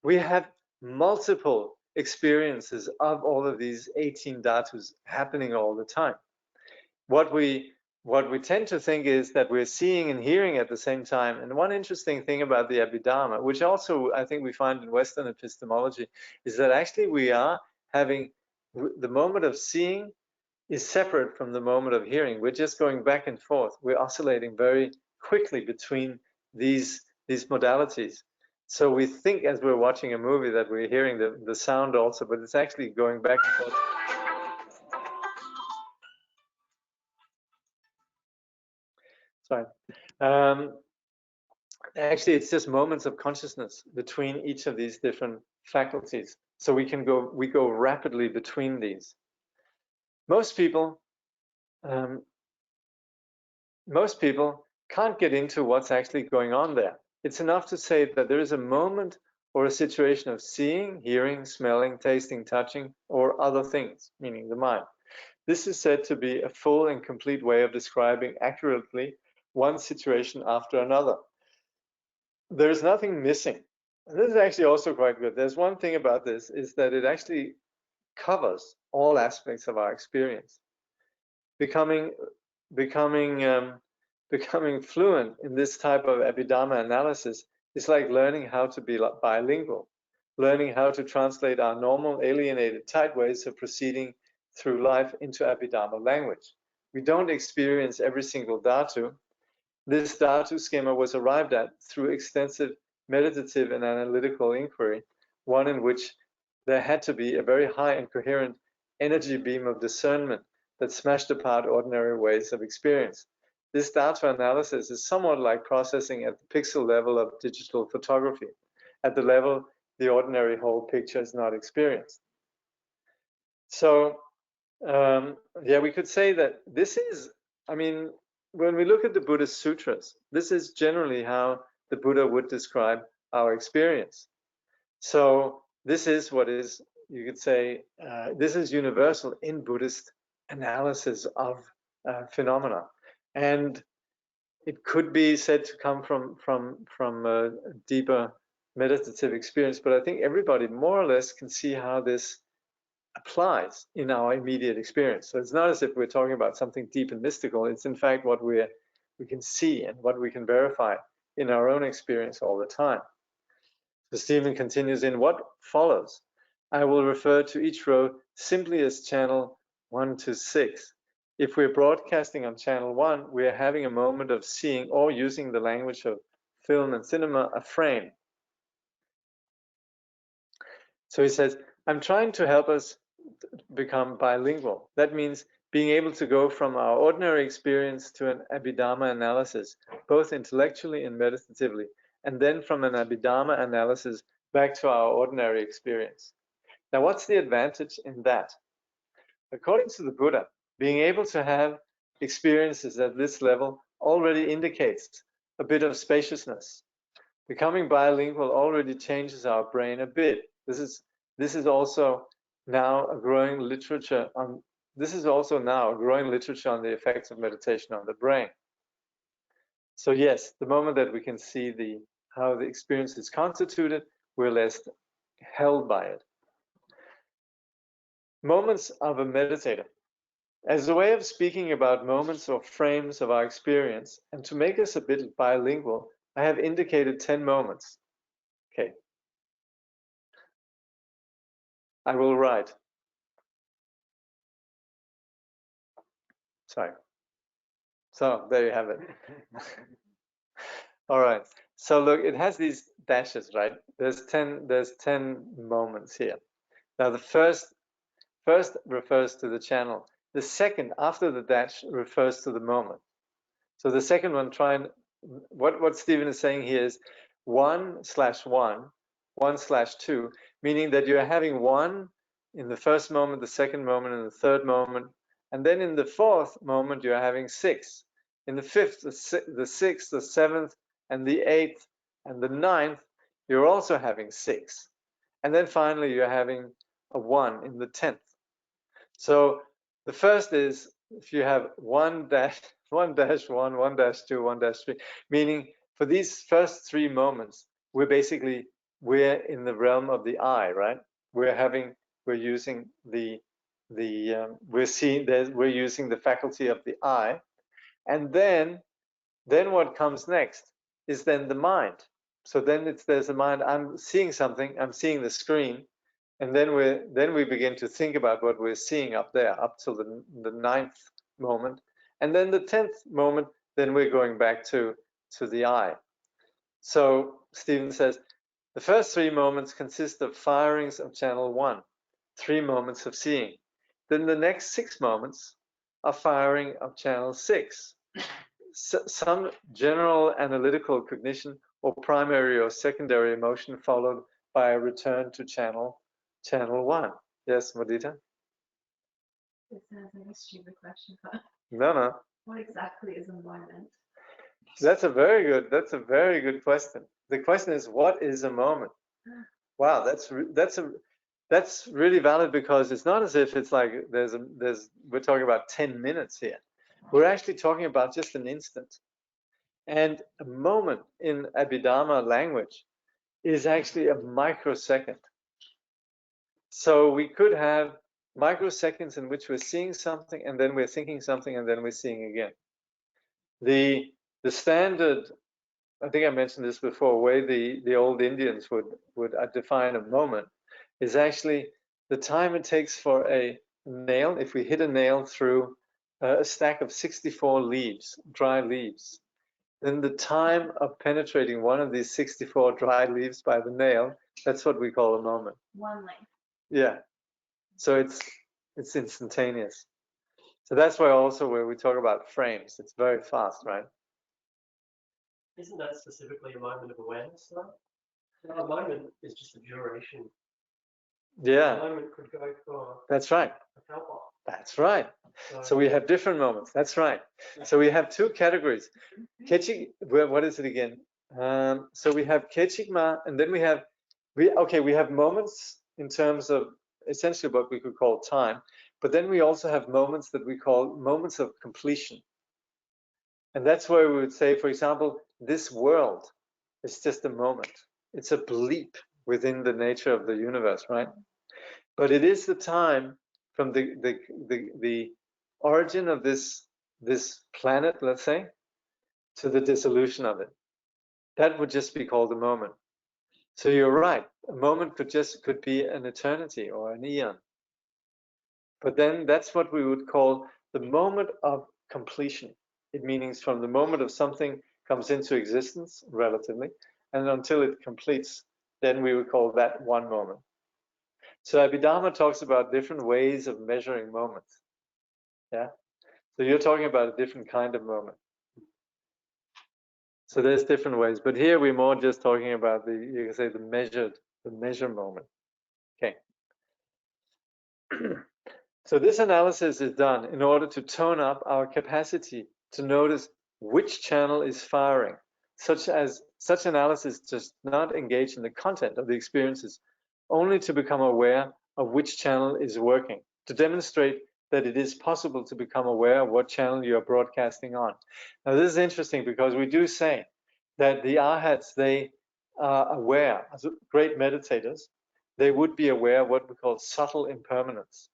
we have multiple experiences of all of these 18 dhatus happening all the time. What we tend to think is that we're seeing and hearing at the same time. And one interesting thing about the Abhidharma, which also I think we find in Western epistemology, is that actually we are having the moment of seeing is separate from the moment of hearing. We're just going back and forth. We're oscillating very quickly between these modalities. So we think as we're watching a movie that we're hearing the sound also, but it's actually going back and forth. Sorry. Actually, it's just moments of consciousness between each of these different faculties. So we go rapidly between these. Most people can't get into what's actually going on there. It's enough to say that there is a moment or a situation of seeing, hearing, smelling, tasting, touching, or other things, meaning the mind. This is said to be a full and complete way of describing accurately one situation after another. There's nothing missing. And this is actually also quite good. There's one thing about this, is that it actually covers all aspects of our experience. Becoming fluent in this type of Abhidharma analysis is like learning how to be bilingual, learning how to translate our normal, alienated, tight ways of proceeding through life into Abhidharma language. We don't experience every single dhatu. This dhatu schema was arrived at through extensive meditative and analytical inquiry, one in which there had to be a very high and coherent energy beam of discernment that smashed apart ordinary ways of experience. This dhatu analysis is somewhat like processing at the pixel level of digital photography, at the level the ordinary whole picture is not experienced. So, yeah, we could say that this is, I mean, when we look at the Buddhist sutras, this is generally how the Buddha would describe our experience. So this is what is, you could say, this is universal in Buddhist analysis of phenomena, and it could be said to come from a deeper meditative experience. But I think everybody more or less can see how this applies in our immediate experience. So it's not as if we're talking about something deep and mystical. It's in fact what we can see and what we can verify in our own experience all the time. So Steven continues, in what follows, I will refer to each row simply as channel 1 to 6. If we're broadcasting on channel 1, we are having a moment of seeing, or using the language of film and cinema, a frame. So he says, I'm trying to help us become bilingual. That means being able to go from our ordinary experience to an Abhidharma analysis, both intellectually and meditatively, and then from an Abhidharma analysis back to our ordinary experience. Now, what's the advantage in that? According to the Buddha, being able to have experiences at this level already indicates a bit of spaciousness. Becoming bilingual already changes our brain a bit. This is also now a growing literature on the effects of meditation on the brain. So yes, the moment that we can see how the experience is constituted, we're less held by it. Moments of a meditator. As a way of speaking about moments or frames of our experience, and to make us a bit bilingual, I have indicated 10 moments. Okay. I will write. Sorry. So there you have it. All right. So look, it has these dashes, right? There's 10 moments here. Now the first refers to the channel. The second, after the dash, refers to the moment. So the second one, what Steven is saying here is 1/1, 1/2, meaning that you're having 1 in the first moment, the second moment, and the third moment, and then in the fourth moment you're having 6. In the fifth, the sixth, the seventh, and the 8th, and the 9th, you're also having 6. And then finally you're having a 1 in the 10th. So the first is, if you have 1-1, 1-2, 1-3, meaning for these first 3 moments, we're in the realm of the I, right? We're using the faculty of the I, and then what comes next is then the mind. So then there's a mind. I'm seeing something. I'm seeing the screen. And then we begin to think about what we're seeing up there, up till the 9th moment. And then the 10th moment, then we're going back to the I. So Steven says, The first 3 moments consist of firings of channel 1, 3 moments of seeing. Then the next 6 moments are firing of channel 6, some general analytical cognition or primary or secondary emotion, followed by a return to channel 1. Yes, Modita? This sounds like a stupid question, but No. what exactly is a moment? That's a very good question. The question is, what is a moment? Wow, that's really valid, because it's not as if it's like we're talking about 10 minutes here. We're actually talking about just an instant. And a moment in Abhidharma language is actually a microsecond. So we could have microseconds in which we're seeing something, and then we're thinking something, and then we're seeing again. The standard, I think I mentioned this before, way the old Indians would define a moment is actually the time it takes for a nail. If we hit a nail through a stack of 64 leaves, dry leaves, then the time of penetrating one of these 64 dry leaves by the nail, that's what we call a moment. One length. Yeah. So it's instantaneous. So that's why also where we talk about frames, it's very fast, right? Isn't that specifically a moment of awareness, though? A moment is just a duration. Yeah. A moment could go for That's right. a couple. That's right. So we have different moments. That's right. So we have 2 categories. What is it again? So we have Kechigma, and then we have moments in terms of essentially what we could call time, but then we also have moments that we call moments of completion. And that's where we would say, for example, this world is just a moment. It's a bleep within the nature of the universe, right? But it is the time from the origin of this planet, let's say, to the dissolution of it. That would just be called a moment. So you're right. A moment could be an eternity or an eon. But then that's what we would call the moment of completion. It means from the moment of something comes into existence, relatively, and until it completes, then we would call that one moment. So Abhidharma talks about different ways of measuring moments. Yeah. So you're talking about a different kind of moment. So there's different ways, but here we're more just talking about you can say the measure moment. Okay. So this analysis is done in order to tone up our capacity to notice which channel is firing. Such analysis does not engage in the content of the experiences, only to become aware of which channel is working, to demonstrate that it is possible to become aware of what channel you are broadcasting on. Now this is interesting, because we do say that the arhats, they are aware, as great meditators, they would be aware of what we call subtle impermanence.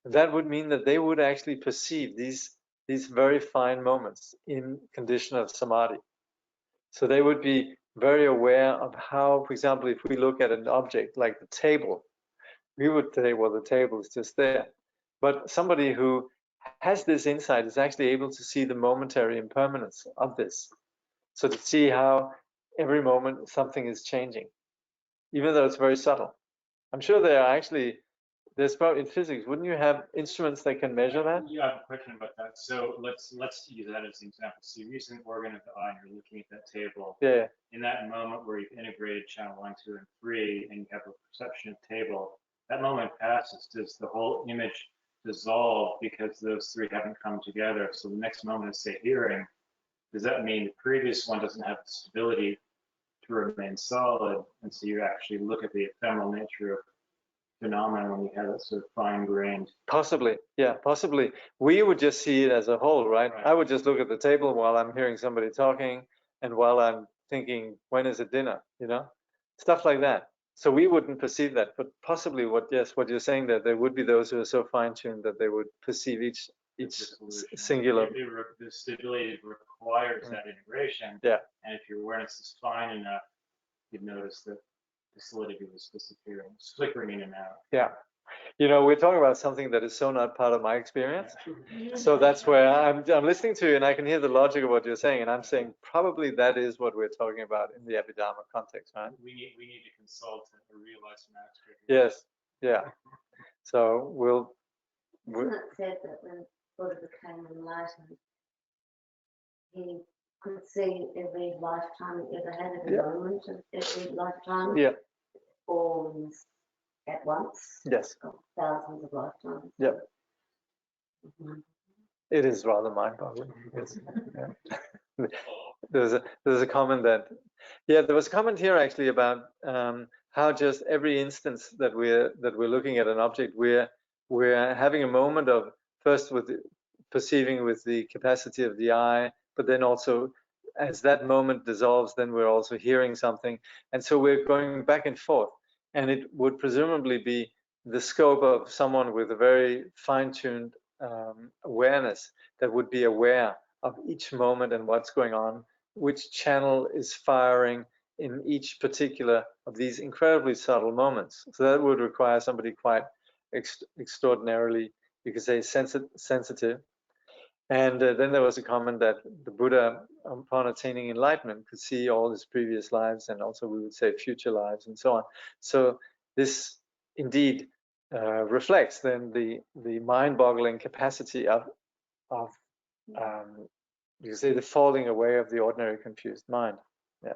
That would mean that they would actually perceive these very fine moments in condition of samadhi. So they would be very aware of how, for example, if we look at an object like the table, we would say, well, the table is just there. But somebody who has this insight is actually able to see the momentary impermanence of this. So to see how every moment something is changing, even though it's very subtle. I'm sure there's probably in physics, wouldn't you have instruments that can measure that? Yeah, I have a question about that. So let's use that as an example. So you're using the organ of the eye, and you're looking at that table. Yeah. In that moment where you've integrated channel 1, 2, and 3, and you have a perception of table, that moment passes. Does the whole image dissolve because those 3 haven't come together? So the next moment is, say, hearing. Does that mean the previous one doesn't have the stability to remain solid? And so you actually look at the ephemeral nature of phenomena when you have it sort of fine-grained. Possibly, yeah, possibly. We would just see it as a whole, right? I would just look at the table while I'm hearing somebody talking, and while I'm thinking, when is it dinner? Stuff like that. So we wouldn't perceive that, but possibly what you're saying, that there would be those who are so fine-tuned that they would perceive each singular. The stability requires that integration. Yeah. And if your awareness is fine enough, you'd notice that the solidity was disappearing, flickering in and out. Yeah. You know, we're talking about something that is so not part of my experience. So that's where I'm listening to you, and I can hear the logic of what you're saying, and I'm saying probably that is what we're talking about in the Abhidharma context, right? We need to consult a realized master. Yes. Yeah. So Isn't it said that when Buddha became enlightened, he could see every lifetime he ever had, every moment of every lifetime, yeah. all at once, Yes. thousands of lifetimes. Yeah. Mhm. It is rather mind-boggling. Yes. Yeah. There's a comment that, yeah, there was a comment here actually about how just every instance that we're looking at an object, we're having a moment of first with perceiving with the capacity of the eye, but then also as that moment dissolves, then we're also hearing something, and so we're going back and forth, and it would presumably be the scope of someone with a very fine-tuned awareness that would be aware of each moment and what's going on, which channel is firing in each particular of these incredibly subtle moments. So that would require somebody quite extraordinarily, you could say, sensitive. And then there was a comment that the Buddha, upon attaining enlightenment, could see all his previous lives and also, we would say, future lives and so on. So this indeed reflects then the mind-boggling capacity of you say the falling away of the ordinary confused mind. Yeah.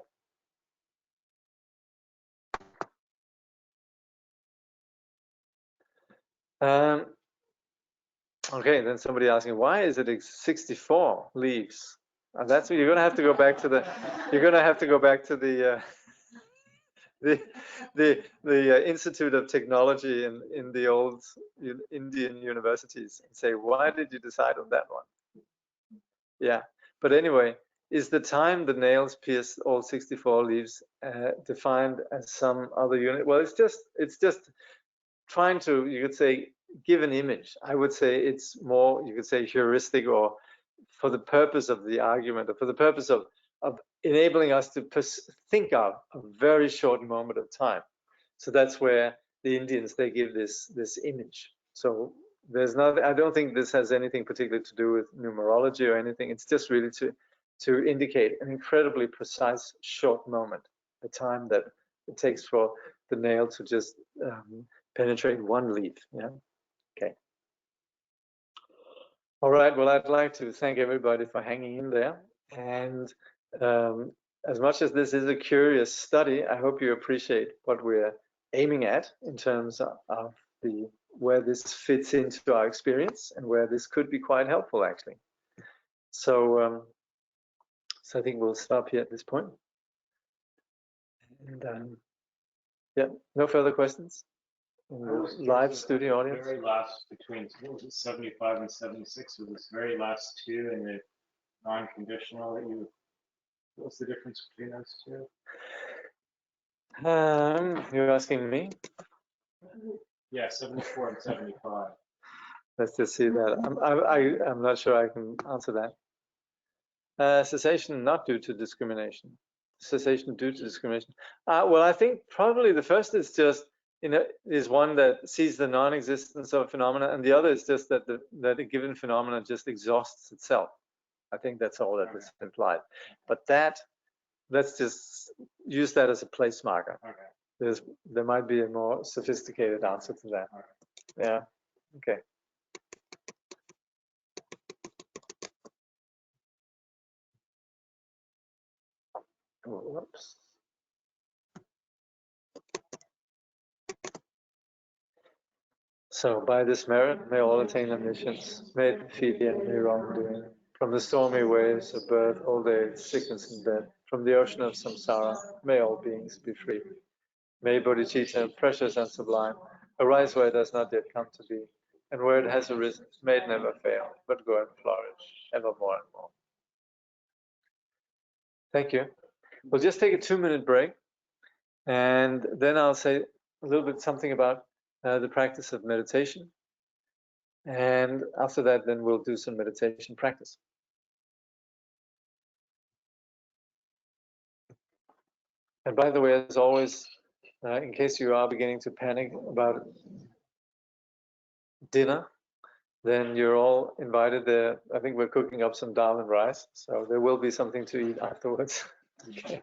Okay, then somebody asking, why is it 64 leaves? And that's what you're going to have to go back to the. You're going to have to go back to the Institute of Technology in the old Indian universities and say, why did you decide on that one? Yeah, but anyway, is the time the nails pierce all 64 leaves defined as some other unit? Well, it's just trying to, you could say, give an image. I would say it's more, you could say, heuristic, or for the purpose of the argument, or for the purpose of enabling us to think of a very short moment of time. So that's where the Indians, they give this image. So there's not, I don't think this has anything particularly to do with numerology or anything. It's just really to indicate an incredibly precise short moment, the time that it takes for the nail to just penetrate one leaf. Yeah. Okay. All right. Well, I'd like to thank everybody for hanging in there. And as much as this is a curious study, I hope you appreciate what we're aiming at in terms of where this fits into our experience and where this could be quite helpful, actually. So, so I think we'll stop here at this point. And yeah, no further questions in the live studio audience. Very last between, what was it, 75 and 76, was this very last two in the non-conditional that you, what's the difference between those two? You're asking me? Yeah, 74 and 75. Let's just see that. I'm not sure I can answer that. Cessation not due to discrimination. Cessation due to discrimination. Well, I think probably the first is just, is one that sees the non-existence of a phenomena, and the other is just that that a given phenomena just exhausts itself. I think that's all that is implied. But let's just use that as a place marker. Okay. There might be a more sophisticated answer to that. Yeah. Okay. Oh, whoops. So by this merit, may all attain omniscience, may it defeat the enemy wrongdoing. From the stormy waves of birth, old age, sickness, and death, from the ocean of samsara, may all beings be free. May bodhicitta, precious and sublime, arise where it has not yet come to be, and where it has arisen, may it never fail, but go and flourish evermore and more. Thank you. We'll just take a 2-minute break, and then I'll say a little bit something about the practice of meditation. And after that, then we'll do some meditation practice. And by the way, as always, in case you are beginning to panic about dinner, then you're all invited there. I think we're cooking up some dal and rice, so there will be something to eat afterwards. Okay.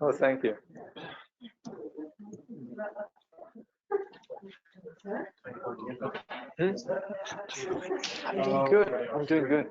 Oh, thank you. Hmm? I'm doing good. I'm doing good.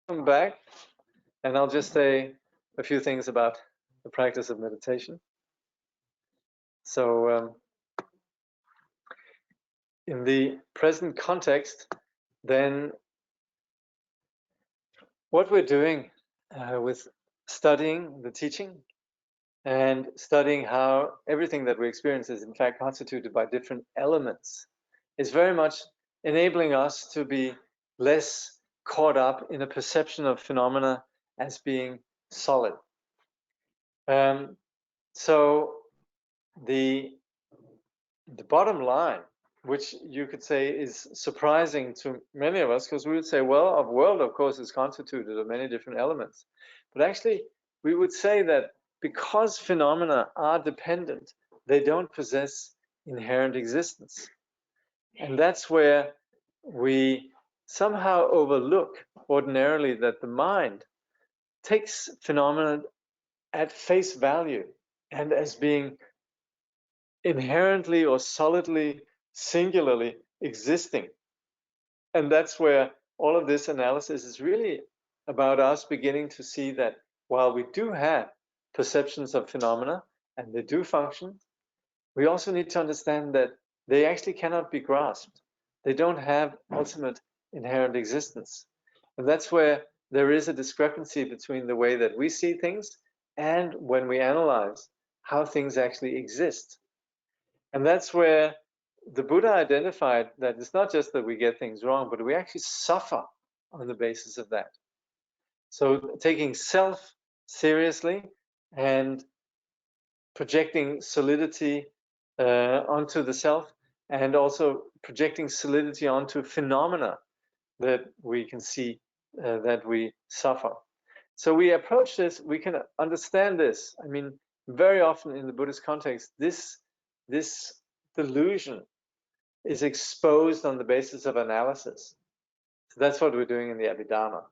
Welcome back, and I'll just say a few things about the practice of meditation. So, in the present context, then what we're doing with studying the teaching and studying how everything that we experience is in fact constituted by different elements is very much enabling us to be less caught up in a perception of phenomena as being solid. So the bottom line, which you could say is surprising to many of us, because we would say, well, our world, of course, is constituted of many different elements. But actually, we would say that because phenomena are dependent, they don't possess inherent existence. And that's where we somehow overlook ordinarily that the mind takes phenomena at face value and as being inherently or solidly, singularly existing. And that's where all of this analysis is really about us beginning to see that while we do have perceptions of phenomena and they do function, we also need to understand that they actually cannot be grasped. They don't have ultimate inherent existence. And that's where there is a discrepancy between the way that we see things and when we analyze how things actually exist. And that's where the Buddha identified that it's not just that we get things wrong, but we actually suffer on the basis of that. So taking self seriously and projecting solidity onto the self, and also projecting solidity onto phenomena that we can see that we suffer. So we approach this, we can understand this. I mean, very often in the Buddhist context, this delusion is exposed on the basis of analysis. So that's what we're doing in the Abhidharma.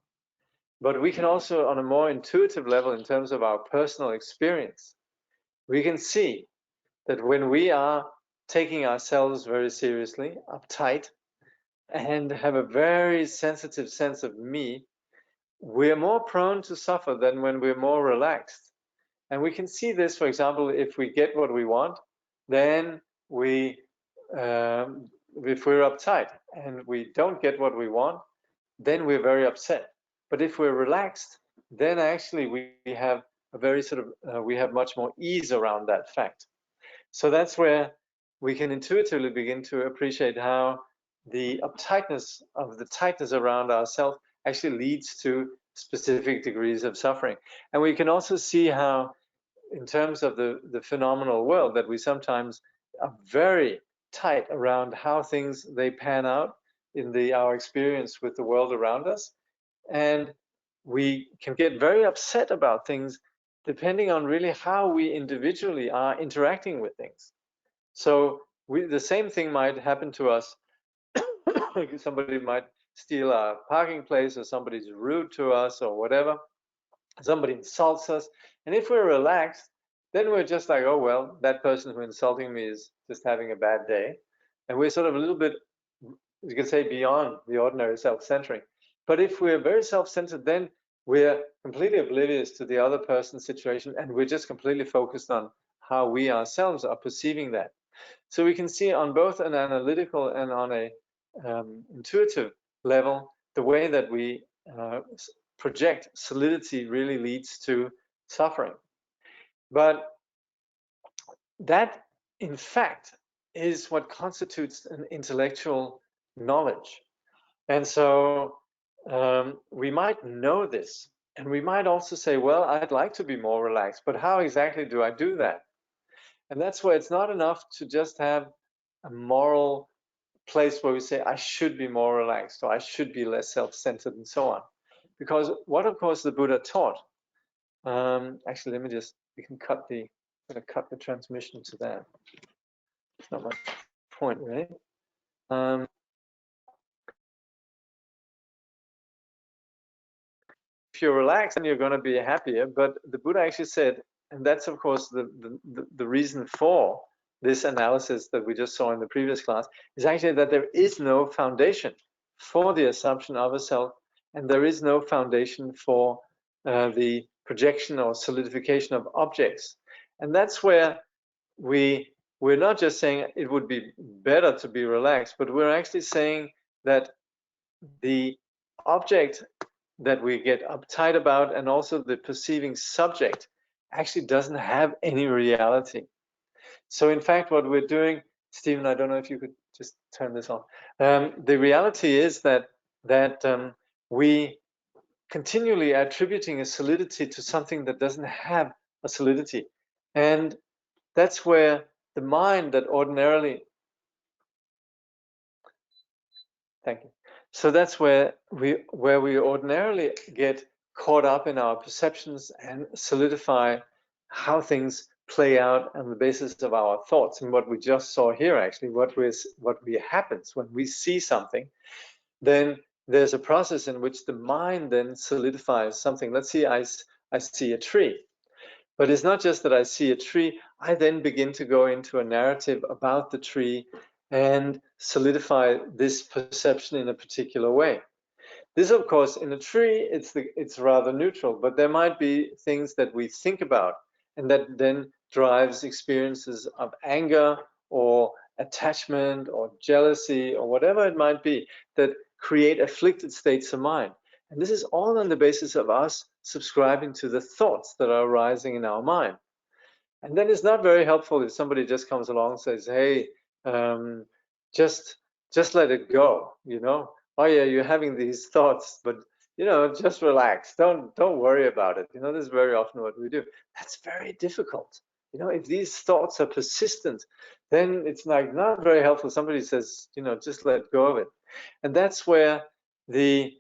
But we can also, on a more intuitive level, in terms of our personal experience, we can see that when we are taking ourselves very seriously, uptight, and have a very sensitive sense of me, we're more prone to suffer than when we're more relaxed. And we can see this, for example, if we get what we want, then if we're uptight and we don't get what we want, then we're very upset. But if we're relaxed, then actually we have a very sort of, we have much more ease around that fact. So that's where we can intuitively begin to appreciate how the uptightness of the tightness around ourselves actually leads to specific degrees of suffering. And we can also see how, in terms of the phenomenal world, that we sometimes are very tight around how things they pan out in our experience with the world around us. And we can get very upset about things depending on really how we individually are interacting with things. So the same thing might happen to us. Somebody might steal our parking place, or somebody's rude to us, or whatever. Somebody insults us. And if we're relaxed, then we're just like, oh, well, that person who's insulting me is just having a bad day. And we're sort of a little bit, you could say, beyond the ordinary self-centering. But if we're very self-centered, then we're completely oblivious to the other person's situation, and we're just completely focused on how we ourselves are perceiving that. So we can see on both an analytical and on a intuitive level, the way that we project solidity really leads to suffering. But that, in fact, is what constitutes an intellectual knowledge. And so we might know this, and we might also say, well, I'd like to be more relaxed, but how exactly do I do that? And that's where it's not enough to just have a moral place where we say, I should be more relaxed, or I should be less self-centered, and so on. Because what, of course, the Buddha taught, actually, we can cut I'm going to cut the transmission to that. It's not much point, really. If you're relaxed, then you're going to be happier. But the Buddha actually said, and that's, of course, the reason for this analysis that we just saw in the previous class, is actually that there is no foundation for the assumption of a self and there is no foundation for the projection or solidification of objects. And that's where we're not just saying it would be better to be relaxed, but we're actually saying that the object that we get uptight about and also the perceiving subject actually doesn't have any reality. So in fact, what we're doing, Stephen, I don't know if you could just turn this on. The reality is that we continually are attributing a solidity to something that doesn't have a solidity. And that's where the mind that ordinarily, thank you. So that's where we ordinarily get caught up in our perceptions and solidify how things play out on the basis of our thoughts. And what we just saw here, actually, what happens when we see something, then there's a process in which the mind then solidifies something. Let's see, I see a tree. But it's not just that I see a tree, I then begin to go into a narrative about the tree and solidify this perception in a particular way. This, of course, in a tree, it's rather neutral, but there might be things that we think about and that then drives experiences of anger or attachment or jealousy or whatever it might be that create afflicted states of mind. And this is all on the basis of us subscribing to the thoughts that are arising in our mind. And then it's not very helpful if somebody just comes along and says, hey, just let it go, you know. Oh yeah, you're having these thoughts, but you know, just relax. Don't worry about it. You know, this is very often what we do. That's very difficult. You know, if these thoughts are persistent, then it's like not very helpful. Somebody says, you know, just let go of it. And that's where the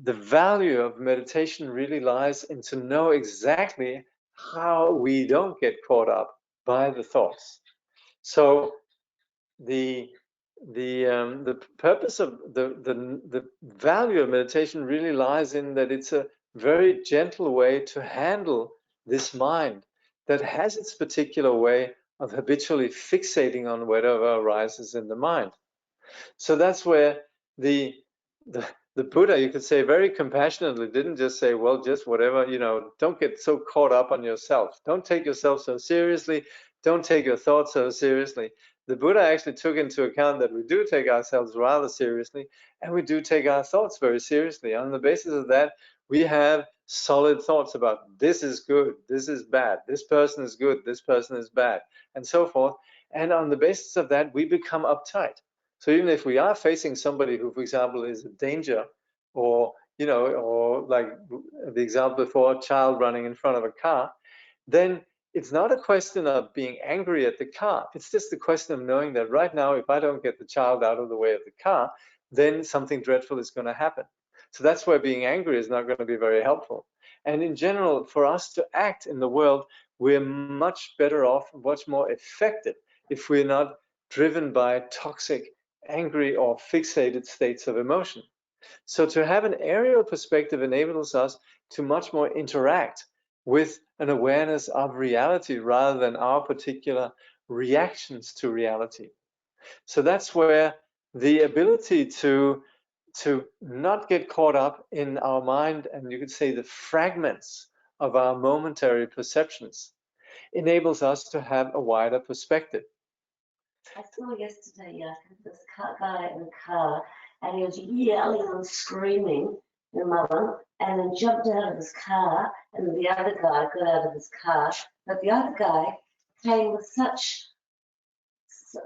value of meditation really lies in to know exactly how we don't get caught up by the thoughts. So the purpose of the value of meditation really lies in that it's a very gentle way to handle this mind that has its particular way of habitually fixating on whatever arises in the mind. So that's where the Buddha, you could say very compassionately, didn't just say, well, just whatever, you know, don't get so caught up on yourself. Don't take yourself so seriously. Don't take your thoughts so seriously. The Buddha actually took into account that we do take ourselves rather seriously, and we do take our thoughts very seriously. On the basis of that, we have solid thoughts about this is good, this is bad, this person is good, this person is bad, and so forth. And on the basis of that, we become uptight. So even if we are facing somebody who, for example, is a danger, or, you know, or like the example before, a child running in front of a car, then it's not a question of being angry at the car. It's just a question of knowing that right now, if I don't get the child out of the way of the car, then something dreadful is going to happen. So that's where being angry is not going to be very helpful. And in general, for us to act in the world, we're much better off, much more effective if we're not driven by toxic, angry, or fixated states of emotion. So to have an aerial perspective enables us to much more interact with an awareness of reality rather than our particular reactions to reality. So that's where the ability to not get caught up in our mind, and you could say the fragments of our momentary perceptions, enables us to have a wider perspective. I saw yesterday this guy in the car, and he was yelling and screaming, your mother, and then jumped out of his car, and the other guy got out of his car, but the other guy came with such,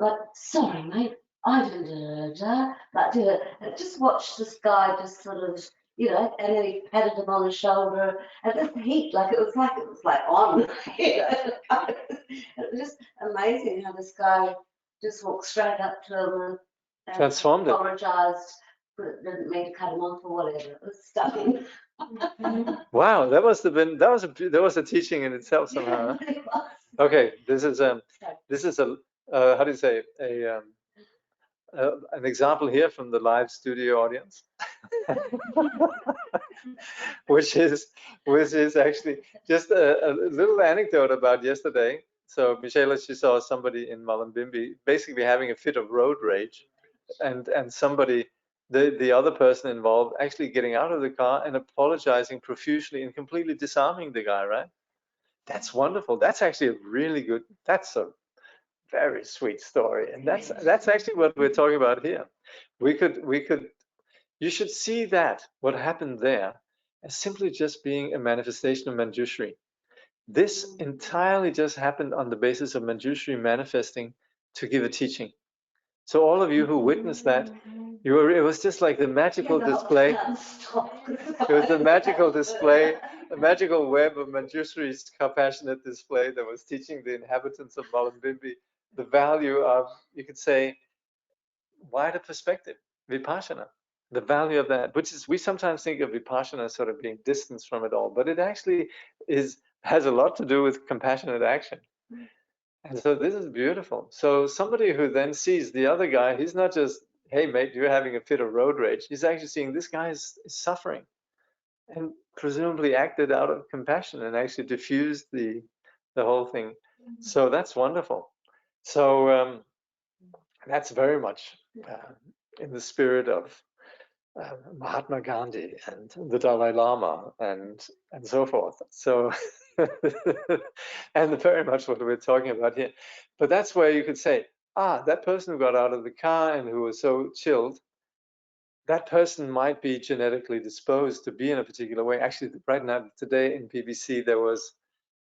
like, sorry mate, I didn't, like, and just watched this guy just sort of, you know, and then he patted him on the shoulder, and this heat, like it was like on, you know, it was just amazing how this guy just walked straight up to him and Transformed apologized, but didn't mean to cut him off or whatever. It was stunning. Wow, that must have been, that was a teaching in itself somehow. Yeah, it was. Okay, this is a how do you say, an example here from the live studio audience, which is actually just a little anecdote about yesterday. So Michelle, she saw somebody in Mullumbimby basically having a fit of road rage, and somebody the other person involved actually getting out of the car and apologizing profusely and completely disarming the guy, right? That's wonderful. That's actually a really good, that's a very sweet story. And that's actually what we're talking about here. You should see that, what happened there, as simply just being a manifestation of Manjushri. This entirely just happened on the basis of Manjushri manifesting to give a teaching. So all of you who witnessed that, it was just like the magical display. It was a magical display, a magical web of Manjushri's compassionate display that was teaching the inhabitants of Mullumbimby the value of, you could say, wider perspective, vipassana. The value of that, which is, we sometimes think of vipassana as sort of being distanced from it all, but it actually has a lot to do with compassionate action. And so this is beautiful. So somebody who then sees the other guy, he's not just, hey mate, you're having a fit of road rage. He's actually seeing this guy is suffering, and presumably acted out of compassion and actually diffused the whole thing. So that's wonderful. So that's very much in the spirit of Mahatma Gandhi and the Dalai Lama and so forth. So and very much what we're talking about here. But that's where you could say, that person who got out of the car and who was so chilled, that person might be genetically disposed to be in a particular way. Actually, right now, today in BBC, there was,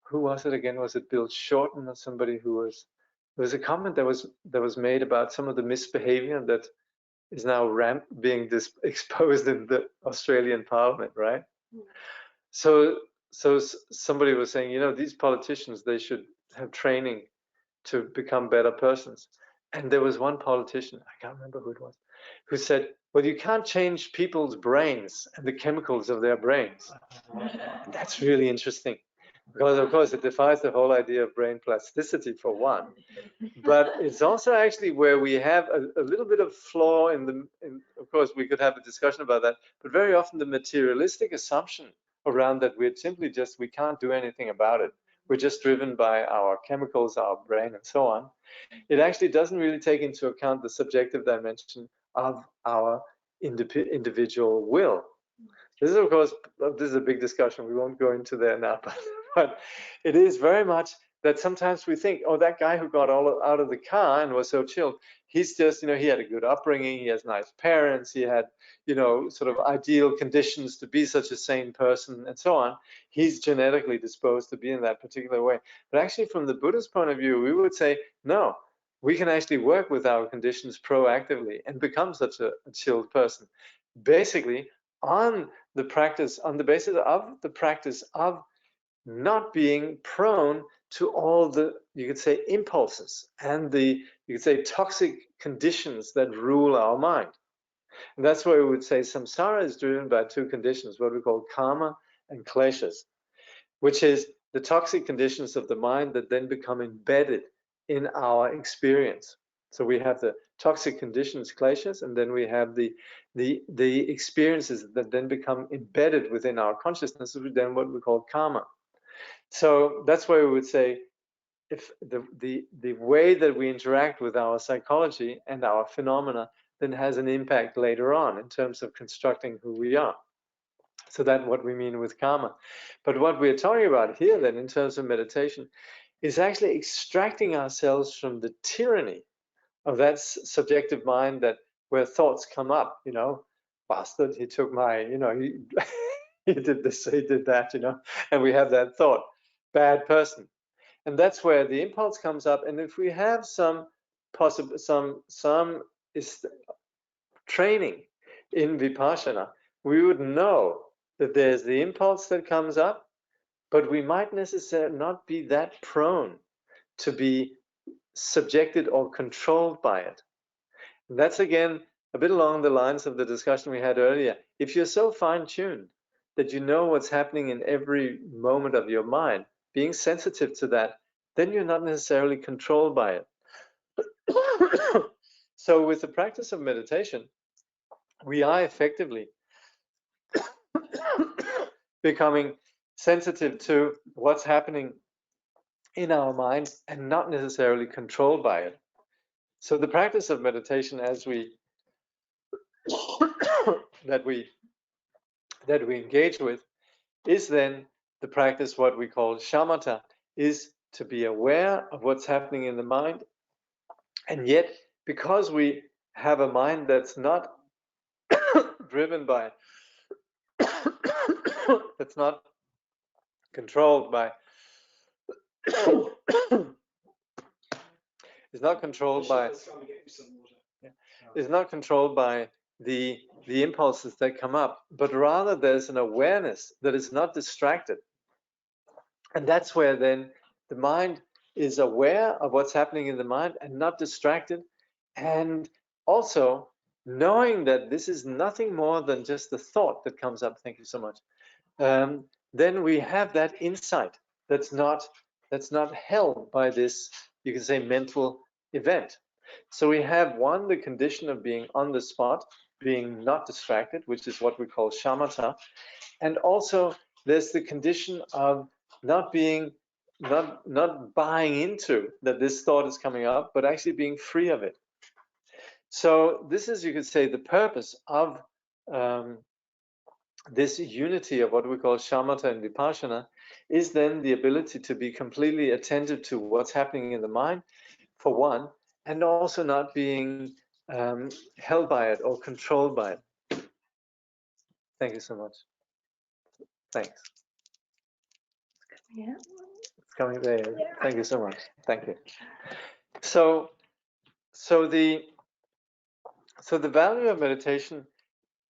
who was it again? Was it Bill Shorten or somebody who was, there was a comment that was made about some of the misbehavior that is now being exposed in the Australian Parliament, right? So somebody was saying, these politicians, they should have training to become better persons. And there was one politician, I can't remember who it was, who said, well, you can't change people's brains and the chemicals of their brains. And that's really interesting, because of course it defies the whole idea of brain plasticity for one. But it's also actually where we have a little bit of flaw in of course we could have a discussion about that, but very often the materialistic assumption around that we can't do anything about it. We're just driven by our chemicals, our brain, and so on. It actually doesn't really take into account the subjective dimension of our individual will. This is, of course, this is a big discussion. We won't go into there now, but it is very much that sometimes we think, oh, that guy who got all out of the car and was so chilled, he's just, he had a good upbringing, he has nice parents, he had, sort of ideal conditions to be such a sane person and so on. He's genetically disposed to be in that particular way. But actually, from the Buddhist point of view, we would say, no, we can actually work with our conditions proactively and become such a chilled person. Basically, on the basis of the practice of not being prone to all the, you could say, impulses and you could say, toxic conditions that rule our mind. And that's why we would say samsara is driven by two conditions, what we call karma and kleshas, which is the toxic conditions of the mind that then become embedded in our experience. So we have the toxic conditions, kleshas, and then we have the experiences that then become embedded within our consciousness, which is then what we call karma. So that's why we would say, if the way that we interact with our psychology and our phenomena then has an impact later on in terms of constructing who we are. So that's what we mean with karma. But what we're talking about here then in terms of meditation is actually extracting ourselves from the tyranny of that subjective mind where thoughts come up, bastard, he took my, he did this, he did that, and we have that thought, bad person. And that's where the impulse comes up. And if we have some training in vipassana, we would know that there's the impulse that comes up, but we might necessarily not be that prone to be subjected or controlled by it. And that's again a bit along the lines of the discussion we had earlier. If you're so fine-tuned that you know what's happening in every moment of your mind, being sensitive to that, then you're not necessarily controlled by it. So with the practice of meditation, we are effectively becoming sensitive to what's happening in our mind and not necessarily controlled by it. So the practice of meditation, as we that we engage with is then the practice, what we call shamatha, is to be aware of what's happening in the mind. And yet, because we have a mind that's not driven by, that's not controlled by, is not controlled by, is not controlled by the impulses that come up, but rather there's an awareness that is not distracted. And that's where then the mind is aware of what's happening in the mind and not distracted. And also knowing that this is nothing more than just the thought that comes up. Thank you so much. Then we have that insight that's not held by this, you can say, mental event. So we have one, the condition of being on the spot, being not distracted, which is what we call shamatha. And also there's the condition of not being, not buying into that this thought is coming up, but actually being free of it. So this is, you could say, the purpose of this unity of what we call shamatha and vipassana, is then the ability to be completely attentive to what's happening in the mind, for one, and also not being held by it or controlled by it. Thank you so much. Thanks. Yeah. It's coming there. Thank you so much. Thank you. So the value of meditation,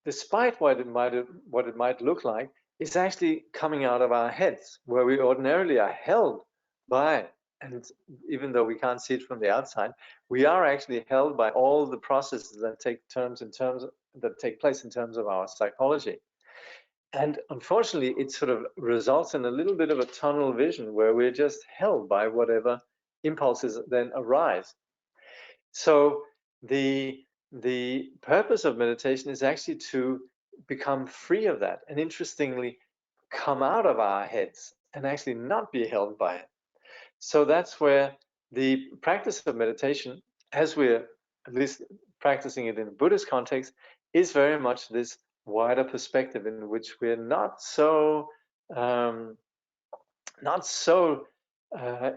despite what it might look like, is actually coming out of our heads, where we ordinarily are held by it. And even though we can't see it from the outside, we are actually held by all the processes that take place in terms of our psychology. And unfortunately, it sort of results in a little bit of a tunnel vision where we're just held by whatever impulses then arise. So the purpose of meditation is actually to become free of that, and interestingly, come out of our heads and actually not be held by it. So that's where the practice of meditation, as we're at least practicing it in the Buddhist context, is very much this wider perspective in which we're not so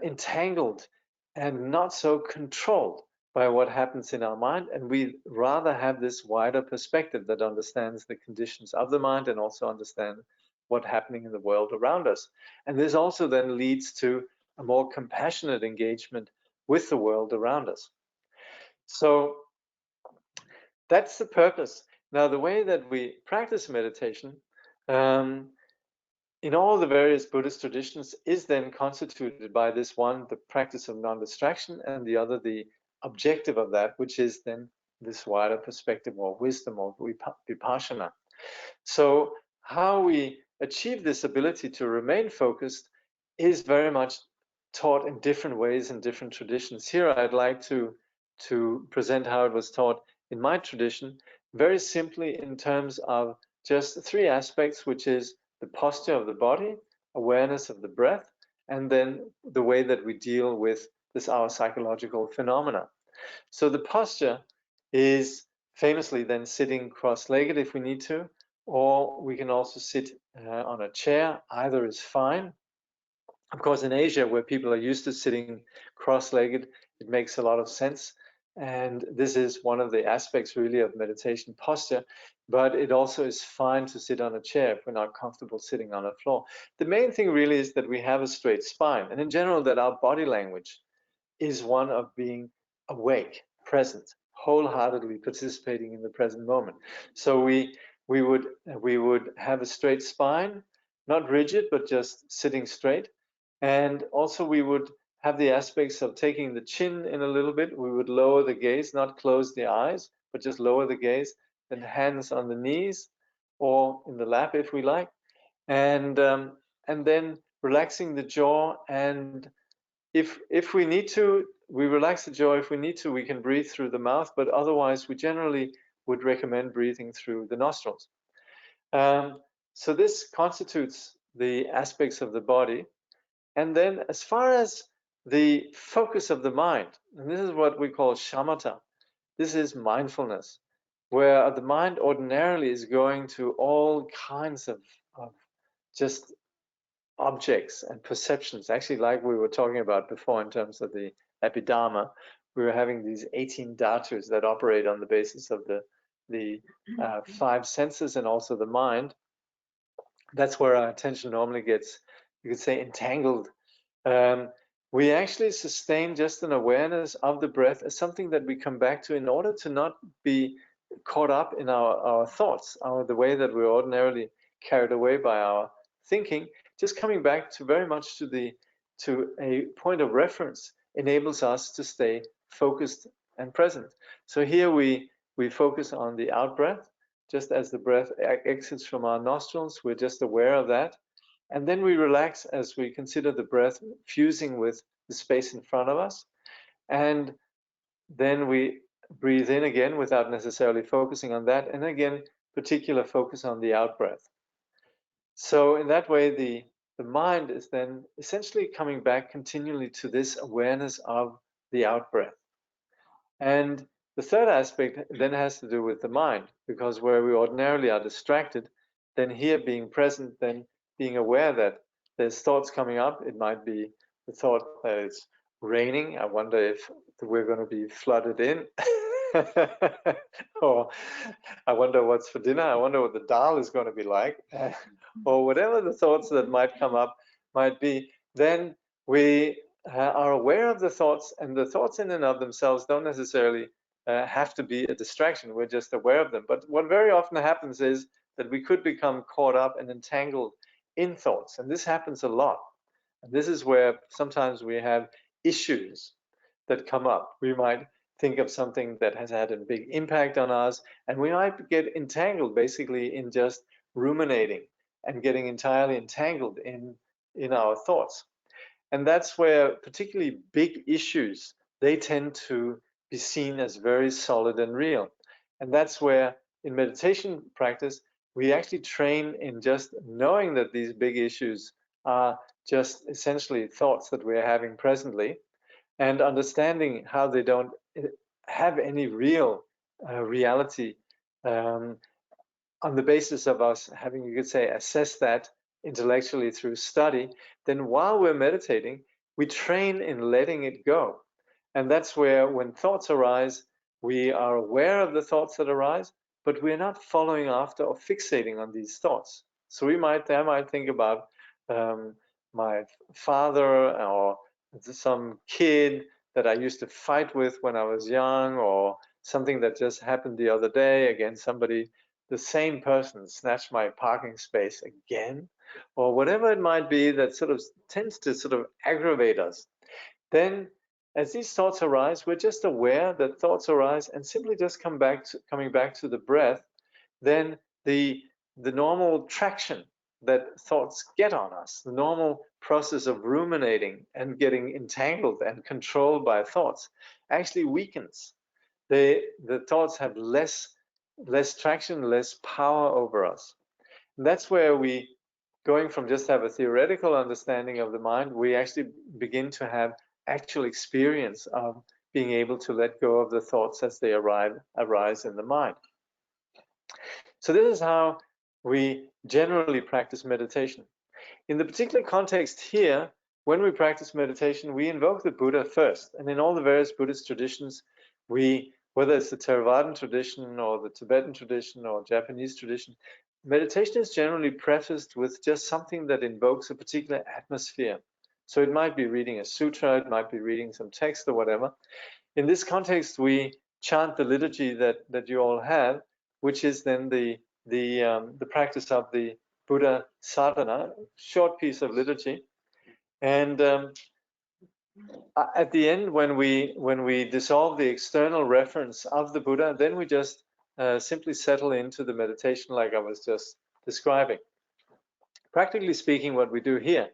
entangled and not so controlled by what happens in our mind, and we rather have this wider perspective that understands the conditions of the mind and also understand what's happening in the world around us. And this also then leads to a more compassionate engagement with the world around us. So that's the purpose. Now, the way that we practice meditation in all the various Buddhist traditions is then constituted by this one, the practice of non-distraction, and the other, the objective of that, which is then this wider perspective or wisdom or vipassana. So how we achieve this ability to remain focused is very much taught in different ways in different traditions. Here I'd like to present how it was taught in my tradition, very simply in terms of just three aspects, which is the posture of the body, awareness of the breath, and then the way that we deal with this, our psychological phenomena. So the posture is famously then sitting cross-legged if we need to, or we can also sit on a chair. Either is fine. Of course, in Asia, where people are used to sitting cross-legged, it makes a lot of sense. And this is one of the aspects really of meditation posture, but it also is fine to sit on a chair if we're not comfortable sitting on a floor. The main thing really is that we have a straight spine, and in general that our body language is one of being awake, present, wholeheartedly participating in the present moment. So we would have a straight spine, not rigid, but just sitting straight. And also we would have the aspects of taking the chin in a little bit. We would lower the gaze, not close the eyes, but just lower the gaze, then hands on the knees or in the lap if we like. And then relaxing the jaw, and if we need to, we relax the jaw. If we need to, we can breathe through the mouth, but otherwise we generally would recommend breathing through the nostrils. So this constitutes the aspects of the body. And then as far as the focus of the mind, and this is what we call shamatha, this is mindfulness. where the mind ordinarily is going to all kinds of just objects and perceptions, actually, like we were talking about before in terms of the Abhidharma, we were having these 18 dhatus that operate on the basis of the five senses and also the mind. That's where our attention normally gets, you could say, entangled. We actually sustain just an awareness of the breath as something that we come back to in order to not be caught up in our thoughts, the way that we're ordinarily carried away by our thinking. Just coming back to very much to a point of reference enables us to stay focused and present. So here we focus on the out breath, just as the breath exits from our nostrils. We're just aware of that. And then we relax as we consider the breath fusing with the space in front of us. And then we breathe in again without necessarily focusing on that. And again, particular focus on the out breath. So in that way, the mind is then essentially coming back continually to this awareness of the out breath. And the third aspect then has to do with the mind, because where we ordinarily are distracted, then here being present, then being aware that there's thoughts coming up. It might be the thought that it's raining. I wonder if we're going to be flooded in. Or I wonder what's for dinner. I wonder what the dal is going to be like. Or whatever the thoughts that might come up might be. Then we are aware of the thoughts, and the thoughts in and of themselves don't necessarily have to be a distraction. We're just aware of them. But what very often happens is that we could become caught up and entangled in thoughts. And this happens a lot. And this is where sometimes we have issues that come up. We might think of something that has had a big impact on us, and we might get entangled basically in just ruminating and getting entirely entangled in our thoughts. And that's where particularly big issues, they tend to be seen as very solid and real. And that's where in meditation practice, we actually train in just knowing that these big issues are just essentially thoughts that we're having presently, and understanding how they don't have any real reality on the basis of us having, you could say, assessed that intellectually through study. Then while we're meditating, we train in letting it go. And that's where when thoughts arise, we are aware of the thoughts that arise, but we're not following after or fixating on these thoughts. So I might think about my father or some kid that I used to fight with when I was young, or something that just happened the other day. Again, somebody, the same person, snatched my parking space again, or whatever it might be that sort of tends to sort of aggravate us. Then as these thoughts arise, we're just aware that thoughts arise and simply just coming back to the breath. Then the normal traction that thoughts get on us, the normal process of ruminating and getting entangled and controlled by thoughts, actually weakens. The thoughts have less traction, less power over us. And that's where we, going from just have a theoretical understanding of the mind, we actually begin to have actual experience of being able to let go of the thoughts as they arise in the mind. So this is how we generally practice meditation. In the particular context here, when we practice meditation, we invoke the Buddha first. And in all the various Buddhist traditions, whether it's the Theravadan tradition or the Tibetan tradition or Japanese tradition, meditation is generally prefaced with just something that invokes a particular atmosphere. So it might be reading a sutra, it might be reading some text or whatever. In this context, we chant the liturgy that you all have, which is then the practice of the Buddha sadhana, short piece of liturgy. And at the end, when we dissolve the external reference of the Buddha, then we just simply settle into the meditation like I was just describing. Practically speaking, what we do here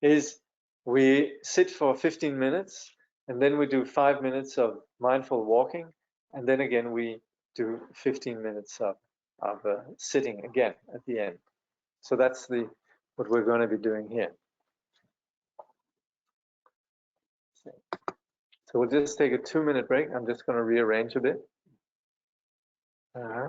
is we sit for 15 minutes, and then we do 5 minutes of mindful walking, and then again we do 15 minutes of sitting again at the end. So that's what we're going to be doing here. So we'll just take a 2-minute break. I'm just going to rearrange a bit. Uh-huh.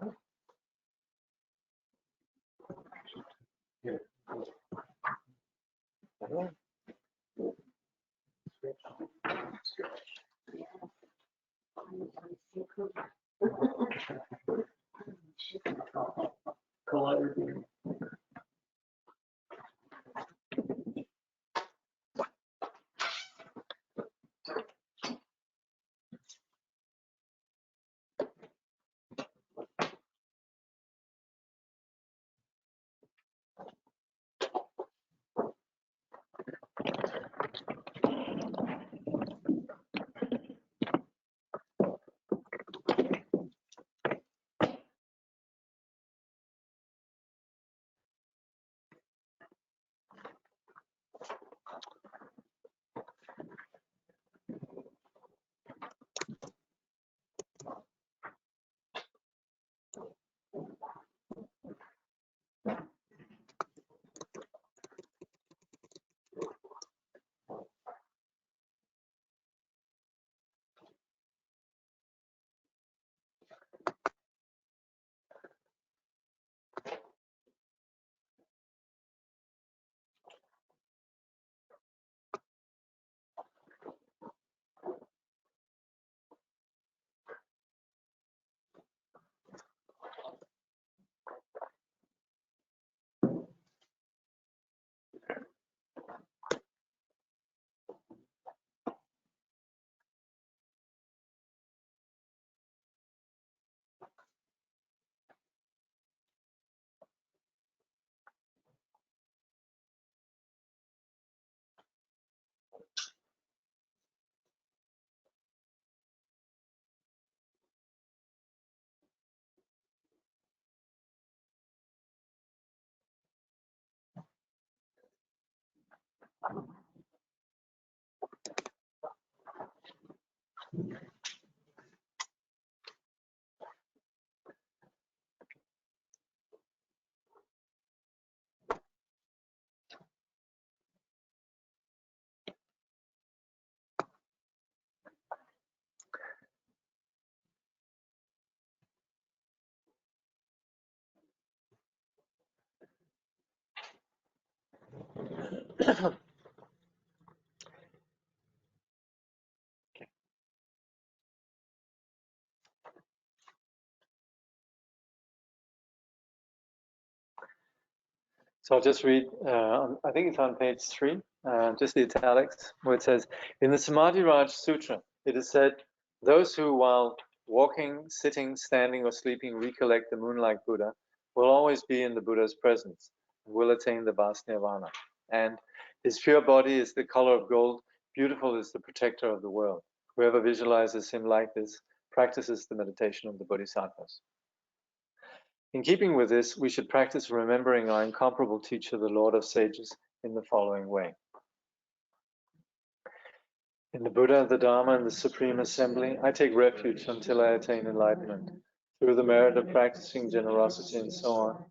So I'll just read, I think it's on page 3, just the italics, where it says, in the Samadhi Raj Sutra, it is said, those who while walking, sitting, standing, or sleeping recollect the moonlight Buddha will always be in the Buddha's presence and will attain the vast nirvana. And his pure body is the color of gold, beautiful is the protector of the world. Whoever visualizes him like this practices the meditation of the Bodhisattvas. In keeping with this, we should practice remembering our incomparable teacher, the Lord of Sages, in the following way. In the Buddha, the Dharma, and the Supreme Assembly, I take refuge until I attain enlightenment. Through the merit of practicing generosity and so on,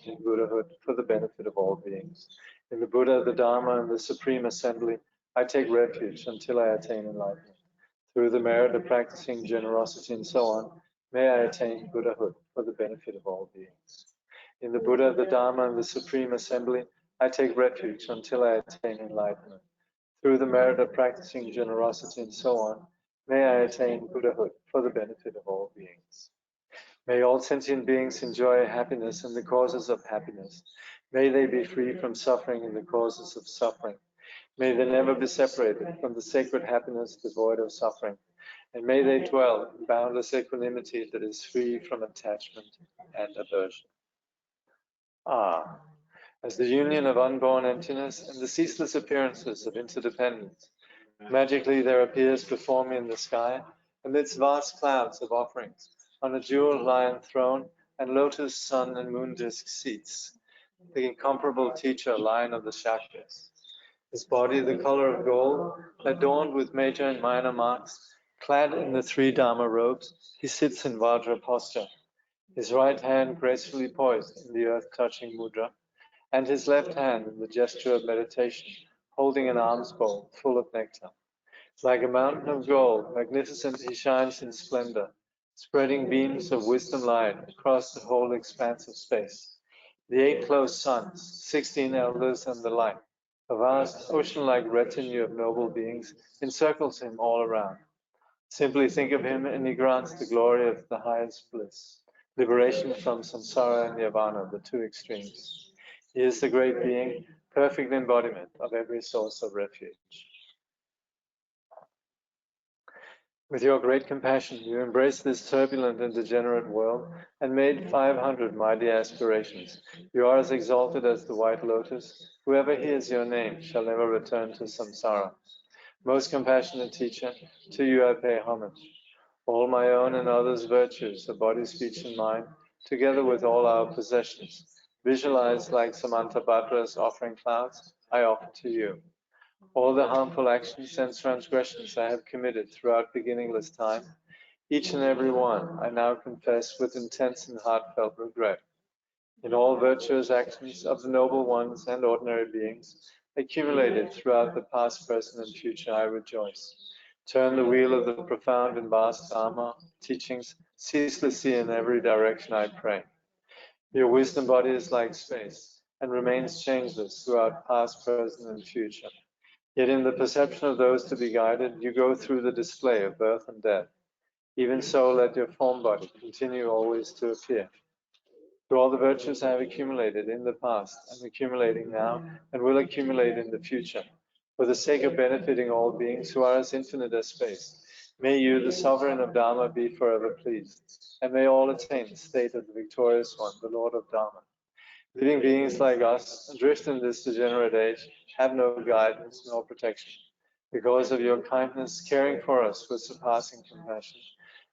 in Buddhahood for the benefit of all beings. In the Buddha, the Dharma, and the Supreme Assembly, I take refuge until I attain enlightenment. Through the merit of practicing generosity and so on, may I attain Buddhahood for the benefit of all beings. In the Buddha, the Dharma, and the Supreme Assembly, I take refuge until I attain enlightenment. Through the merit of practicing generosity and so on, may I attain Buddhahood for the benefit of all beings. May all sentient beings enjoy happiness and the causes of happiness. May they be free from suffering and the causes of suffering. May they never be separated from the sacred happiness devoid of suffering. And may they dwell in boundless equanimity that is free from attachment and aversion. As the union of unborn emptiness and the ceaseless appearances of interdependence, magically there appears before me in the sky, amidst vast clouds of offerings, on a jeweled lion throne and lotus, sun, and moon disk seats, the incomparable teacher, lion of the Shaktas. His body the color of gold, adorned with major and minor marks, clad in the 3 Dharma robes, he sits in Vajra posture, his right hand gracefully poised in the earth-touching mudra, and his left hand in the gesture of meditation, holding an alms bowl full of nectar. Like a mountain of gold, magnificent he shines in splendor, spreading beams of wisdom light across the whole expanse of space. The 8 close suns, 16 elders, and the like, a vast ocean-like retinue of noble beings encircles him all around. Simply think of him and he grants the glory of the highest bliss, liberation from samsara and nirvana, the two extremes. He is the great being, perfect embodiment of every source of refuge. With your great compassion, you embraced this turbulent and degenerate world and made 500 mighty aspirations. You are as exalted as the white lotus. Whoever hears your name shall never return to samsara. Most compassionate teacher, to you I pay homage. All my own and others' virtues, the body, speech, and mind, together with all our possessions, visualized like Samantabhadra's offering clouds, I offer to you. All the harmful actions and transgressions I have committed throughout beginningless time, each and every one I now confess with intense and heartfelt regret. In all virtuous actions of the noble ones and ordinary beings, accumulated throughout the past, present, and future, I rejoice. Turn the wheel of the profound and vast Dharma teachings ceaselessly in every direction, I pray. Your wisdom body is like space and remains changeless throughout past, present, and future. Yet in the perception of those to be guided, you go through the display of birth and death. Even so, let your form body continue always to appear. Through all the virtues I have accumulated in the past, I'm accumulating now, and will accumulate in the future, for the sake of benefiting all beings who are as infinite as space. May you, the sovereign of Dharma, be forever pleased, and may all attain the state of the victorious one, the Lord of Dharma. Living beings like us, adrift in this degenerate age, have no guidance nor protection. Because of your kindness, caring for us with surpassing compassion,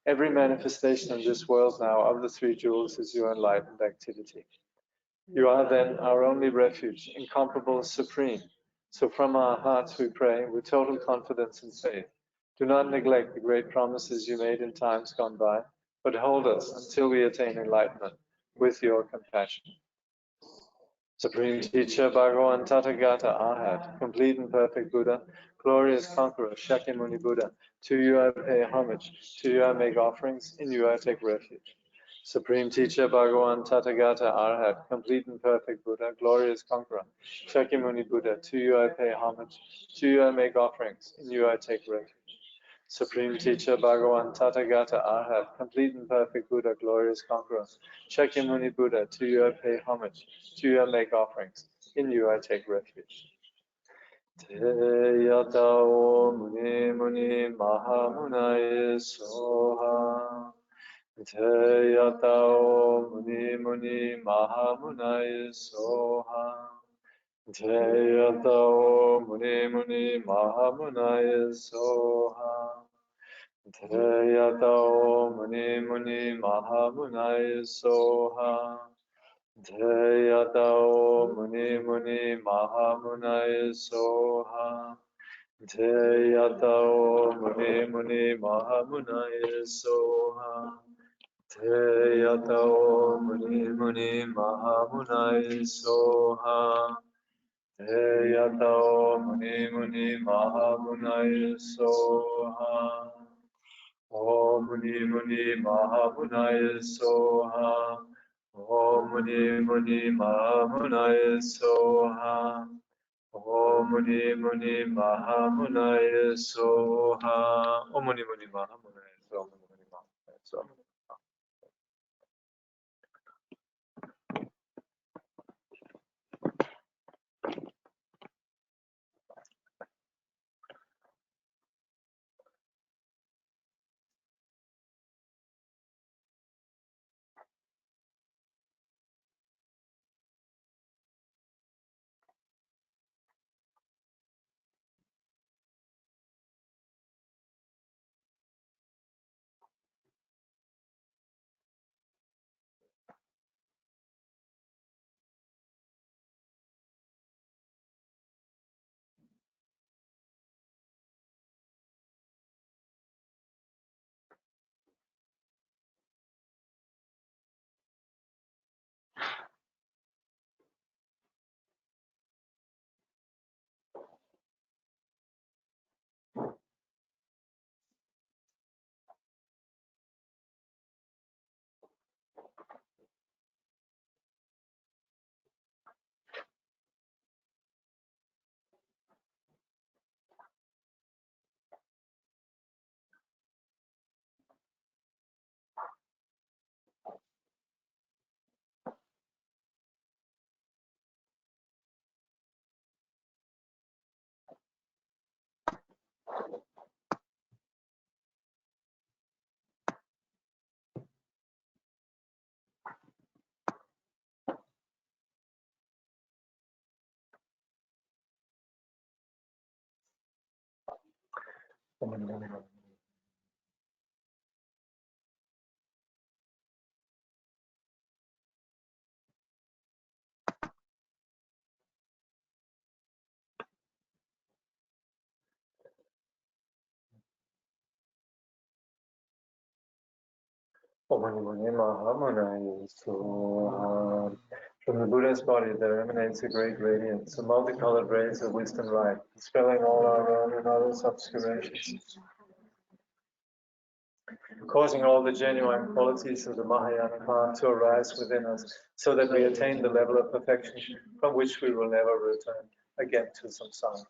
every manifestation in this world now of the three jewels is your enlightened activity. You are then our only refuge, incomparable, supreme. So from our hearts we pray with total confidence and faith. Do not neglect the great promises you made in times gone by, but hold us until we attain enlightenment with your compassion. Supreme Teacher, Bhagavan Tathagata Arhat, complete and perfect Buddha, glorious conqueror, Shakyamuni Buddha, to you I pay homage, to you I make offerings, in you I take refuge. Supreme Teacher, Bhagavan Tathagata Arhat, complete and perfect Buddha, glorious conqueror, Shakyamuni Buddha, to you I pay homage, to you I make offerings, in you I take refuge. Supreme Teacher, Bhagavan Tathagata Arhat, complete and perfect Buddha, glorious conqueror, Shakyamuni Buddha, to you I pay homage, to you I make offerings, in you I take refuge. Te yatao muni muni mahamunaya soha. Te yatao muni muni mahamunaya soha. Te yatao muni muni mahamunaya soha. Te yatao muni muni mahamunaya soha. Te yatao muni muni mahamunaya soha. Te yatao muni muni mahamunaya soha. Te yatao muni muni mahamunaya soha. Te yatao muni muni mahamunaya soha. Om Muni Muni Mahamunaya Soha. Om Muni Muni Mahamunaya Soha. Om Muni Muni Mahamunaya Soha. Om Muni Muni Mahamunaya Soha. From the Buddha's body there emanates a great radiance, a multicolored rays of wisdom light, dispelling all our own and others' obscurations, causing all the genuine qualities of the Mahayana path to arise within us, so that we attain the level of perfection from which we will never return again to samsara.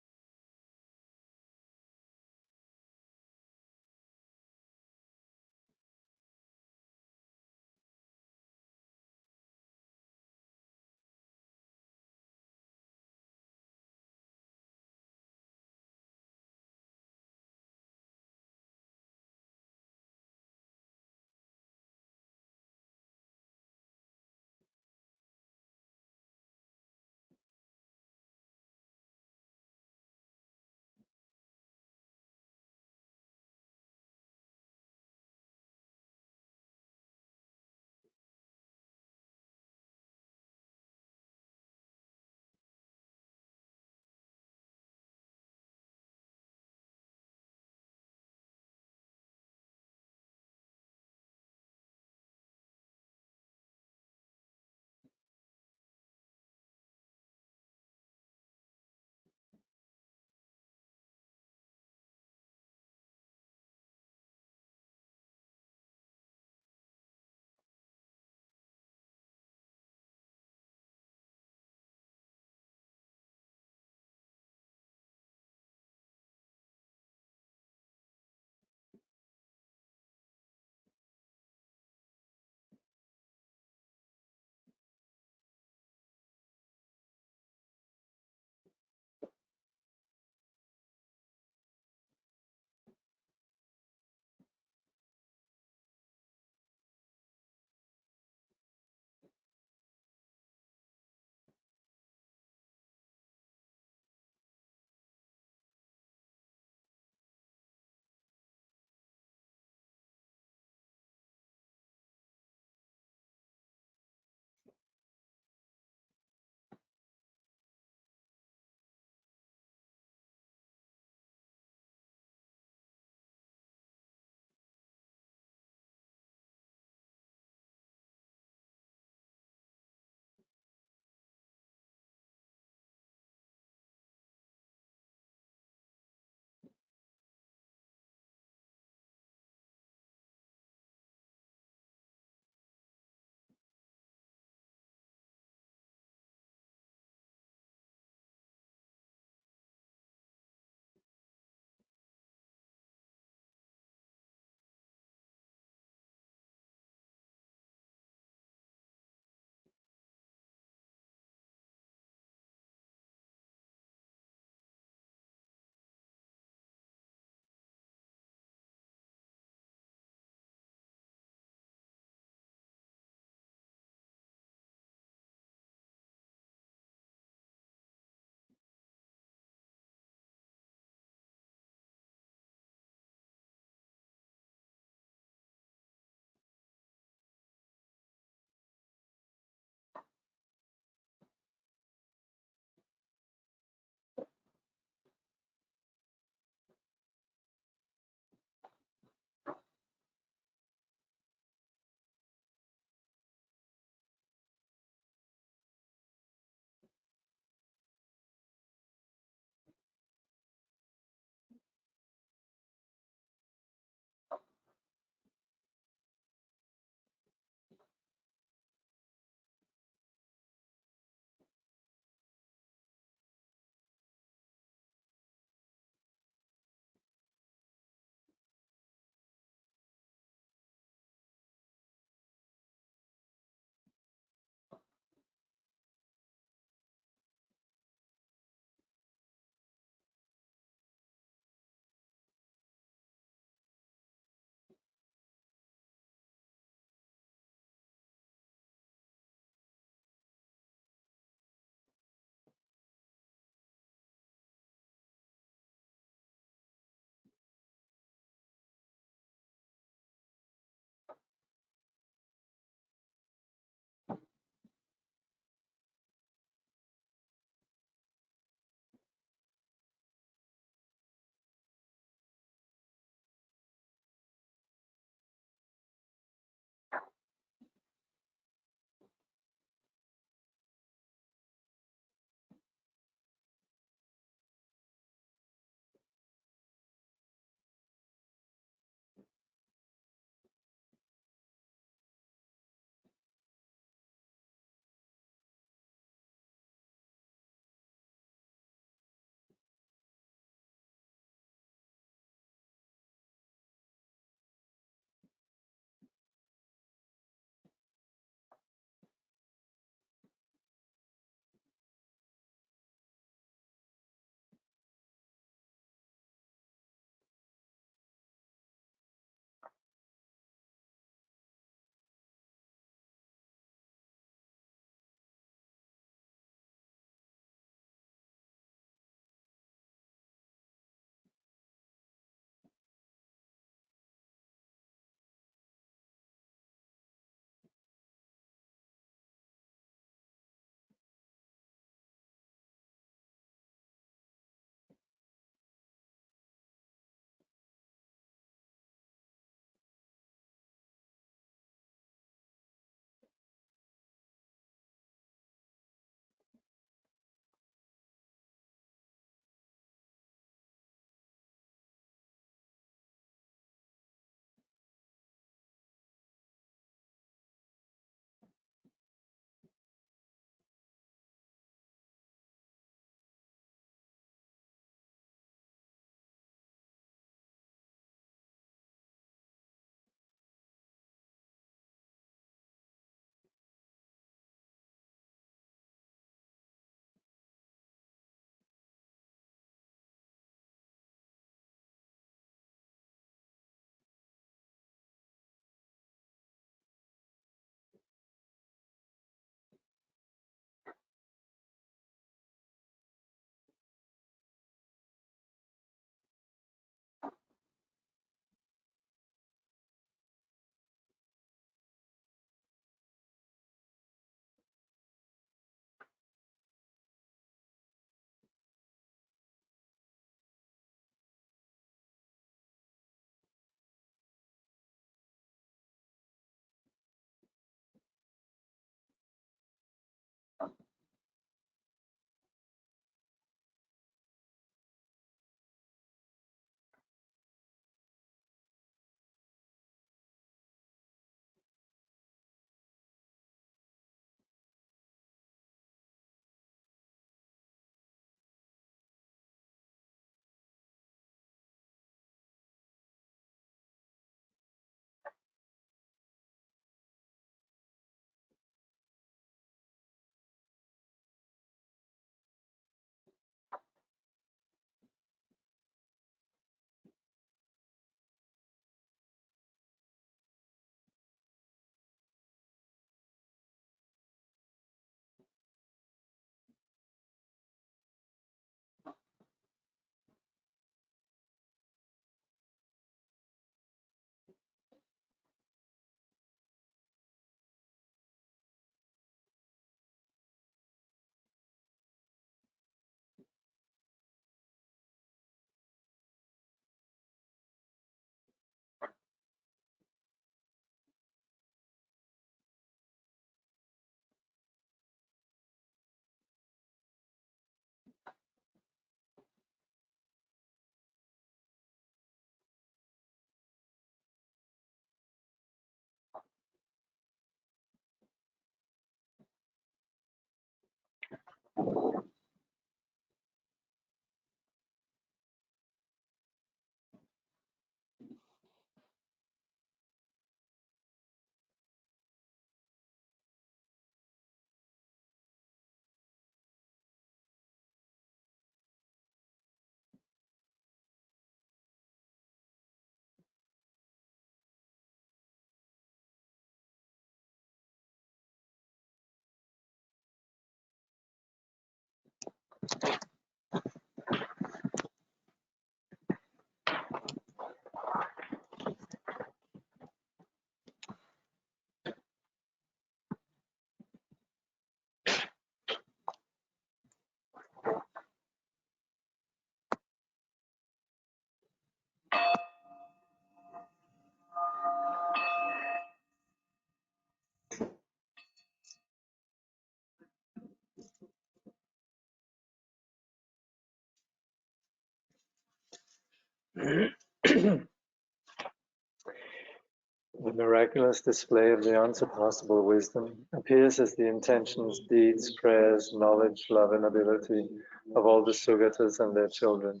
The miraculous display of the unsurpassable wisdom appears as the intentions, deeds, prayers, knowledge, love, and ability of all the Sugatas and their children.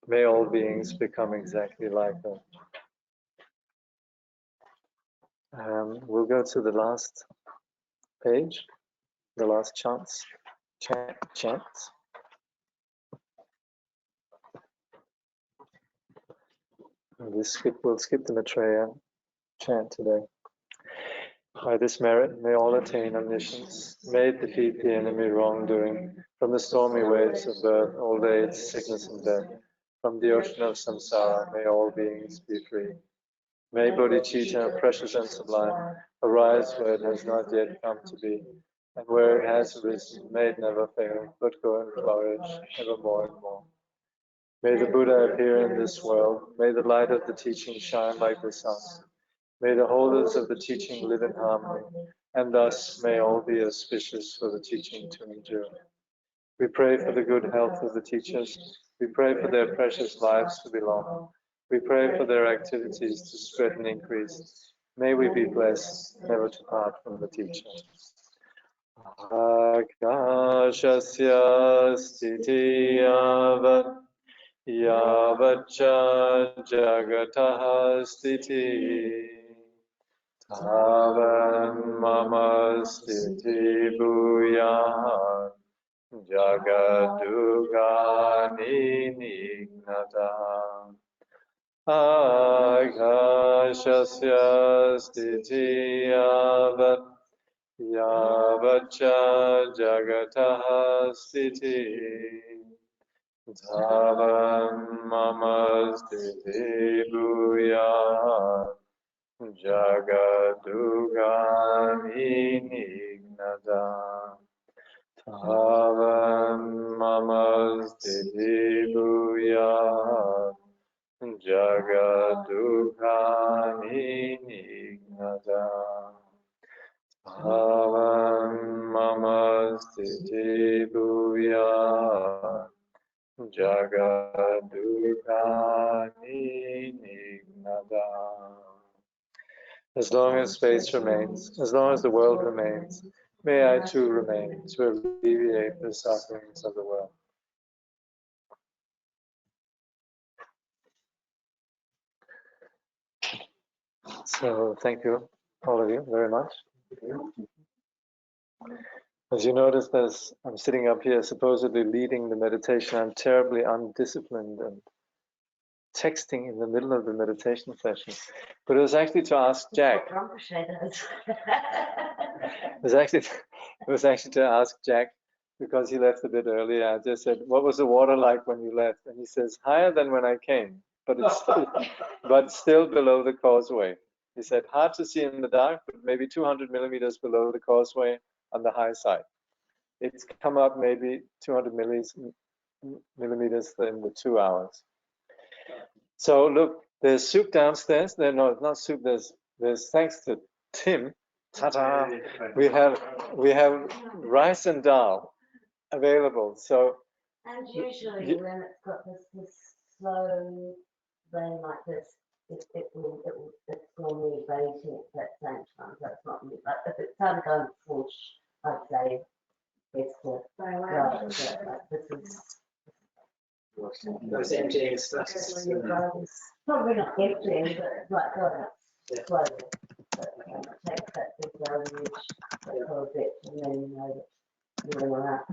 May all beings become exactly like them. We'll go to the last page, the last chants. We'll skip the Maitreya chant today. By this merit, may all attain omniscience, may it defeat the enemy wrongdoing, from the stormy waves of birth, old age, sickness, and death. From the ocean of samsara, may all beings be free. May bodhicitta, precious and sublime, arise where it has not yet come to be, and where it has arisen, may it never fail, but go and flourish ever more and more. May the Buddha appear in this world, may the light of the teaching shine like the sun. May the holders of the teaching live in harmony, and thus may all be auspicious for the teaching to endure. We pray for the good health of the teachers. We pray for their precious lives to be long. We pray for their activities to spread and increase. May we be blessed never to part from the teacher. Akashasya stiti yavat yavacha jagataha stiti tavan mama stiti bhuyat jagadugani nignata akashasya stiti yavat yavacha jagataha stiti tavan mama stiti bhuyat jagadugani nignata tavan mama stiti bhuyat jagadugani nignata tavan mama stiti bhuyat jagadugani nignata. As long as space remains, as long as the world remains, may I too remain to alleviate the sufferings of the world. So thank you, all of you, very much. As you notice, as I'm sitting up here supposedly leading the meditation, I'm terribly undisciplined and texting in the middle of the meditation session. But it was actually to ask Jack. It was actually to ask Jack, because he left a bit earlier. I just said, "What was the water like when you left?" And he says, "Higher than when I came, but it's still below the causeway." He said, "Hard to see in the dark, but maybe 200 millimeters below the causeway on the high side. It's come up maybe 200 millimeters in the 2 hours." So look, there's soup downstairs. No, it's not soup. There's thanks to Tim. Ta-da! We have rice and dal available. So and usually when it's got this slow rain like this, it's normally raining at that same time. So it's not really, but if it started going full, I'd say It's the, By right, allowing this is Those emptying stuff. probably not emptying, but like God, Yeah. close it. But take that big garbage, that whole bit, and then you know that you're all right.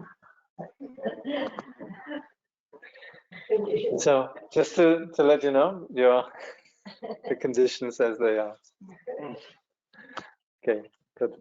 So just to let you know, the conditions as they are. Okay, good.